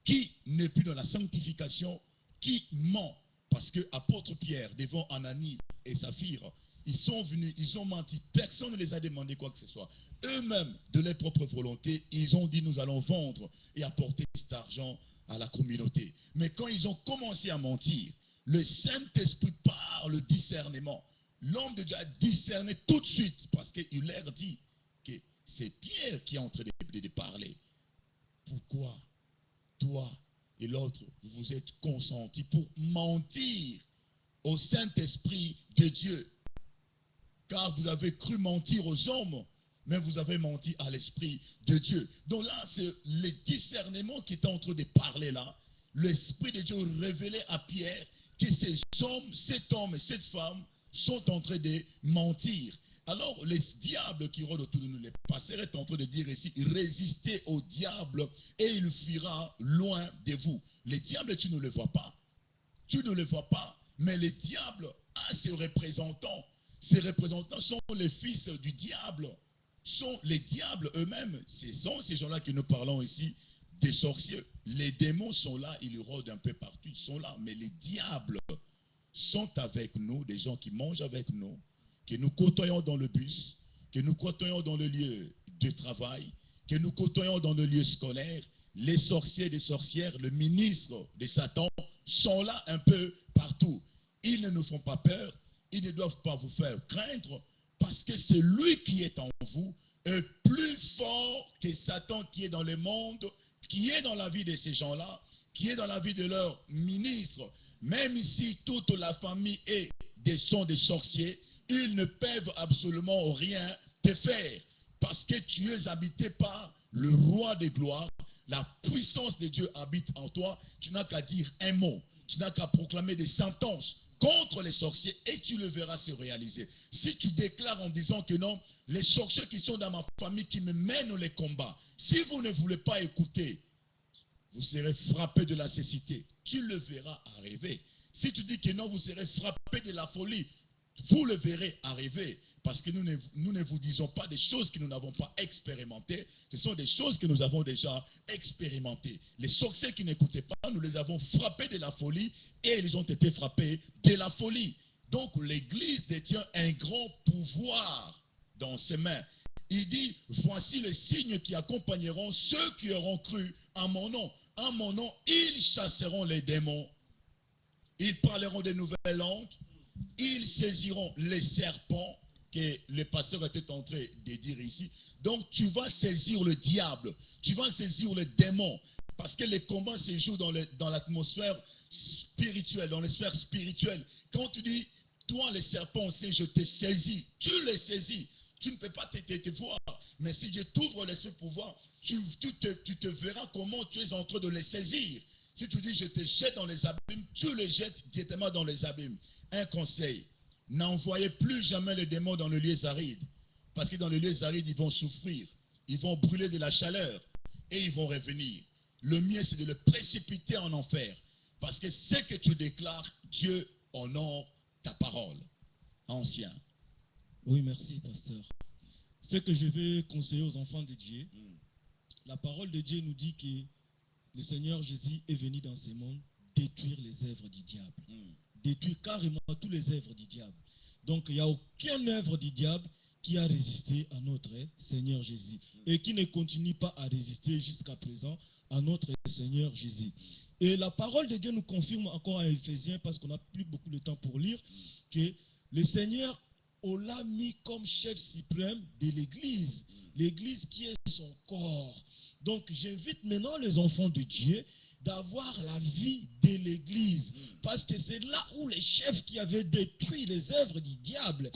qui n'est plus dans la sanctification, qui ment. Parce que apôtre Pierre, devant Ananie et Saphir, ils sont venus, ils ont menti. Personne ne les a demandé quoi que ce soit. Eux-mêmes, de leur propre volonté, ils ont dit nous allons vendre et apporter cet argent à la communauté. Mais quand ils ont commencé à mentir, le Saint-Esprit par le discernement, l'homme de Dieu a discerné tout de suite, parce qu'il leur dit que c'est Pierre qui est en train de parler. Pourquoi toi et l'autre, vous vous êtes consentis pour mentir au Saint-Esprit de Dieu? Car vous avez cru mentir aux hommes, mais vous avez menti à l'Esprit de Dieu. Donc là, c'est le discernement qui est en train de parler là. L'Esprit de Dieu révélait à Pierre que ces hommes, cet homme et cette femme sont en train de mentir. Alors, les diables qui rôdent autour de nous, les pasteurs est en train de dire ici, résistez au diable et il fuira loin de vous. Les diables, tu ne le vois pas. Tu ne le vois pas, mais les diables a ses représentants. Ces représentants sont les fils du diable, sont les diables eux-mêmes. Ce sont ces gens-là que nous parlons ici, des sorciers. Les démons sont là, ils rôdent un peu partout, ils sont là. Mais les diables sont avec nous, des gens qui mangent avec nous, que nous côtoyons dans le bus, que nous côtoyons dans le lieu de travail, que nous côtoyons dans le lieu scolaire. Les sorciers et les sorcières, le ministre de Satan sont là un peu partout. Ils ne nous font pas peur. Ils ne doivent pas vous faire craindre, parce que c'est lui qui est en vous est plus fort que Satan qui est dans le monde, qui est dans la vie de ces gens-là, qui est dans la vie de leurs ministres. Même si toute la famille sont des sorciers, ils ne peuvent absolument rien te faire, parce que tu es habité par le roi des gloires. La puissance de Dieu habite en toi. Tu n'as qu'à dire un mot, tu n'as qu'à proclamer des sentences contre les sorciers et tu le verras se réaliser. Si tu déclares en disant que non, les sorciers qui sont dans ma famille qui me mènent les combats, si vous ne voulez pas écouter, vous serez frappé de la cécité. Tu le verras arriver. Si tu dis que non, vous serez frappé de la folie, vous le verrez arriver. Parce que nous ne vous disons pas des choses que nous n'avons pas expérimentées. Ce sont des choses que nous avons déjà expérimentées. Les sorciers qui n'écoutaient pas, nous les avons frappés de la folie et ils ont été frappés de la folie. Donc l'Église détient un grand pouvoir dans ses mains. Il dit, voici les signes qui accompagneront ceux qui auront cru en mon nom. En mon nom, ils chasseront les démons. Ils parleront de nouvelles langues. Ils saisiront les serpents que le pasteur était en train de dire ici. Donc tu vas saisir le diable, tu vas saisir le démon, parce que les combats se jouent dans l'atmosphère spirituelle, dans les sphères spirituelles. Quand tu dis, toi les serpents, c'est je te saisis, tu les saisis, tu ne peux pas te voir, mais si je t'ouvre l'esprit pour voir, tu te verras comment tu es en train de les saisir. Si tu dis je te jette dans les abîmes, tu les jettes directement dans les abîmes. Un conseil, n'envoyez plus jamais les démons dans le lieu aride. Parce que dans le lieu aride, ils vont souffrir. Ils vont brûler de la chaleur. Et ils vont revenir. Le mieux, c'est de le précipiter en enfer. Parce que ce que tu déclares, Dieu honore ta parole. Ancien. Oui, merci, pasteur. Ce que je vais conseiller aux enfants de Dieu, la parole de Dieu nous dit que le Seigneur Jésus est venu dans ce monde détruire les œuvres du diable. Détruire carrément toutes les œuvres du diable. Donc, il n'y a aucune œuvre du diable qui a résisté à notre Seigneur Jésus et qui ne continue pas à résister jusqu'à présent à notre Seigneur Jésus. Et la parole de Dieu nous confirme encore à Éphésiens, parce qu'on n'a plus beaucoup de temps pour lire, que le Seigneur on l'a mis comme chef suprême de l'Église. L'Église qui est son corps. Donc j'invite maintenant les enfants de Dieu d'avoir la vie de l'Église. Parce que c'est là où les chefs qui avaient détruit les œuvres du diable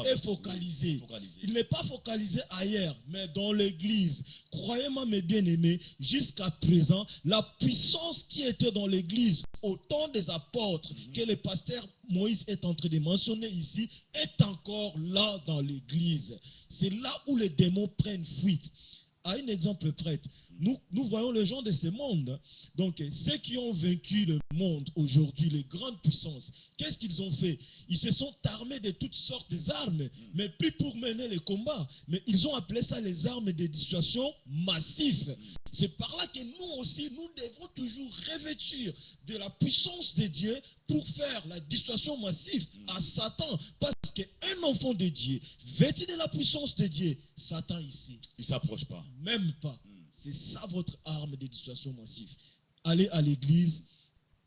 est focalisé. Il n'est pas focalisé ailleurs, mais dans l'Église. Croyez-moi mes bien-aimés, jusqu'à présent, la puissance qui était dans l'Église au temps des apôtres, que le pasteur Moïse est en train de mentionner ici, est encore là dans l'Église. C'est là où les démons prennent fuite. À un exemple près, nous voyons les gens de ce monde. Donc, ceux qui ont vaincu le monde aujourd'hui, les grandes puissances, qu'est-ce qu'ils ont fait? Ils se sont armés de toutes sortes d'armes, mais plus pour mener les combats. Mais ils ont appelé ça les armes de dissuasion massives. C'est par là que nous aussi, nous devons toujours revêtir de la puissance de Dieu pour faire la dissuasion massive à Satan. Parce qu'un enfant de Dieu, vêtu de la puissance de Dieu, Satan ici, il ne s'approche pas. Même pas. C'est ça votre arme de dissuasion massive. Allez à l'église,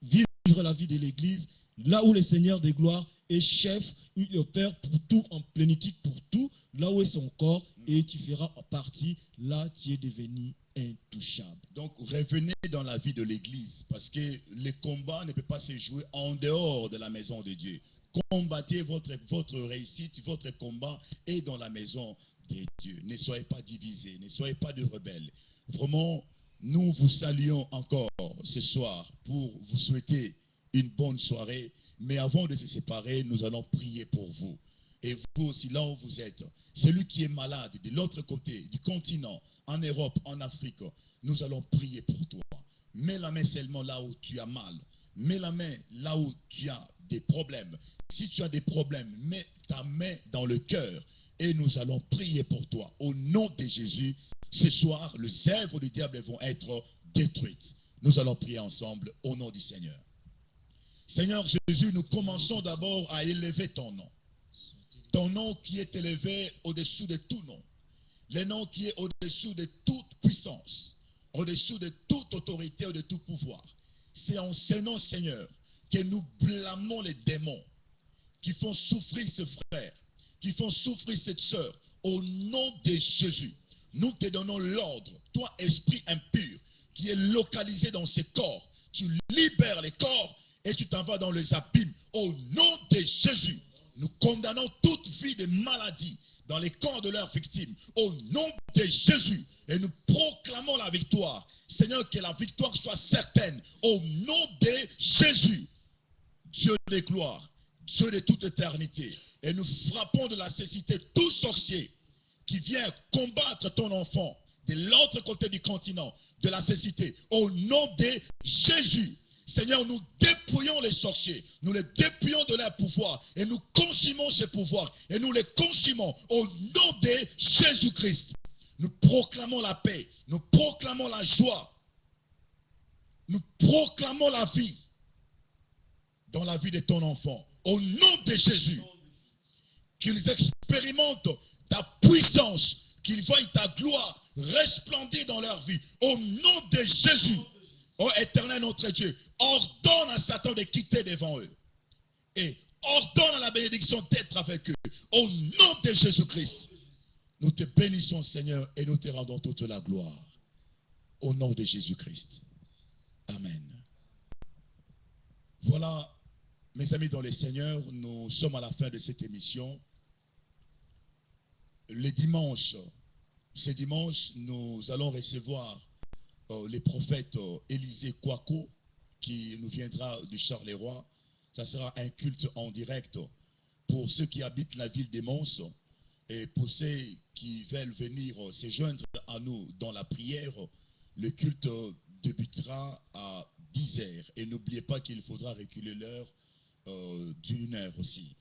vivre la vie de l'église, là où le Seigneur des gloires est chef, il opère pour tout, en plénitude pour tout, là où est son corps, et tu feras partie, là tu es devenu intouchable. Donc revenez dans la vie de l'église, parce que le combat ne peut pas se jouer en dehors de la maison de Dieu. Combattez votre réussite, votre combat est dans la maison de Dieu. Ne soyez pas divisés, ne soyez pas de rebelles. Vraiment, nous vous saluons encore ce soir pour vous souhaiter une bonne soirée. Mais avant de se séparer, nous allons prier pour vous. Et vous aussi, là où vous êtes, celui qui est malade de l'autre côté du continent, en Europe, en Afrique, nous allons prier pour toi. Mets la main seulement là où tu as mal. Mets la main là où tu as des problèmes. Si tu as des problèmes, mets ta main dans le cœur et nous allons prier pour toi. Au nom de Jésus, ce soir, les œuvres du diable vont être détruites. Nous allons prier ensemble au nom du Seigneur. Seigneur Jésus, nous commençons d'abord à élever ton nom. Ton nom qui est élevé au-dessous de tout nom. Le nom qui est au-dessous de toute puissance, au-dessous de toute autorité ou de tout pouvoir. C'est en ce nom, Seigneur, que nous blâmons les démons qui font souffrir ce frère, qui font souffrir cette sœur. Au nom de Jésus, nous te donnons l'ordre, toi esprit impur, qui est localisé dans ces corps. Tu libères les corps et tu t'en vas dans les abîmes. Au nom de Jésus, nous condamnons toute vie de maladie dans les corps de leurs victimes. Au nom de Jésus, et nous proclamons la victoire. Seigneur, que la victoire soit certaine. Au nom de Jésus, Dieu de gloire, Dieu de toute éternité. Et nous frappons de la cécité tout sorcier qui vient combattre ton enfant de l'autre côté du continent, de la cécité. Au nom de Jésus, Seigneur, nous dépouillons les sorciers, nous les dépouillons de leur pouvoir et nous consumons ces pouvoirs et nous les consumons au nom de Jésus-Christ. Nous proclamons la paix, nous proclamons la joie, nous proclamons la vie dans la vie de ton enfant. Au nom de Jésus, qu'ils expérimentent ta puissance, qu'ils voient ta gloire resplendir dans leur vie. Au nom de Jésus, ô éternel notre Dieu, ordonne à Satan de quitter devant eux et ordonne à la bénédiction d'être avec eux. Au nom de Jésus-Christ, nous te bénissons, Seigneur, et nous te rendons toute la gloire. Au nom de Jésus-Christ. Amen. Voilà, mes amis dans le Seigneur, nous sommes à la fin de cette émission. Le dimanche, ce dimanche, nous allons recevoir le prophète Élisée Kouakou qui nous viendra de Charleroi. Ça sera un culte en direct pour ceux qui habitent la ville des Mons et pour ceux qui veulent venir se joindre à nous dans la prière. Le culte débutera à 10h et n'oubliez pas qu'il faudra reculer l'heure d'une heure aussi.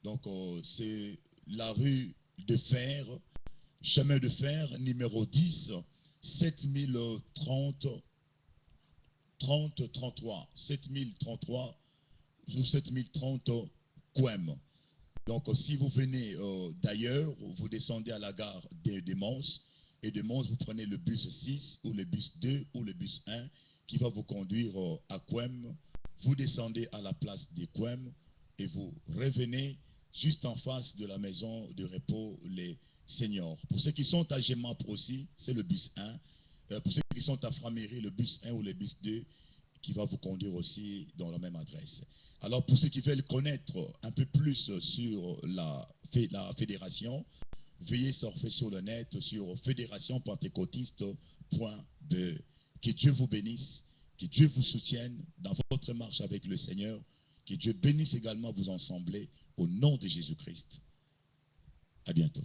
Donc c'est la rue de Fer, chemin de fer numéro 10, 7030 33 7033 ou 7030 Kouem. Donc si vous venez d'ailleurs, vous descendez à la gare de Mons et de Mons vous prenez le bus 6 ou le bus 2 ou le bus 1 qui va vous conduire à Kouem. Vous descendez à la place de Kouem et vous revenez juste en face de la maison de repos Les Seniors. Pour ceux qui sont à Gemap aussi, c'est le bus 1. Pour ceux qui sont à Framery, le bus 1 ou le bus 2 qui va vous conduire aussi dans la même adresse. Alors pour ceux qui veulent connaître un peu plus sur la fédération, veuillez surfer sur le net sur fédérationpentecôtiste.be. Que Dieu vous bénisse, que Dieu vous soutienne dans votre marche avec le Seigneur, que Dieu bénisse également vos assemblées au nom de Jésus-Christ. À bientôt.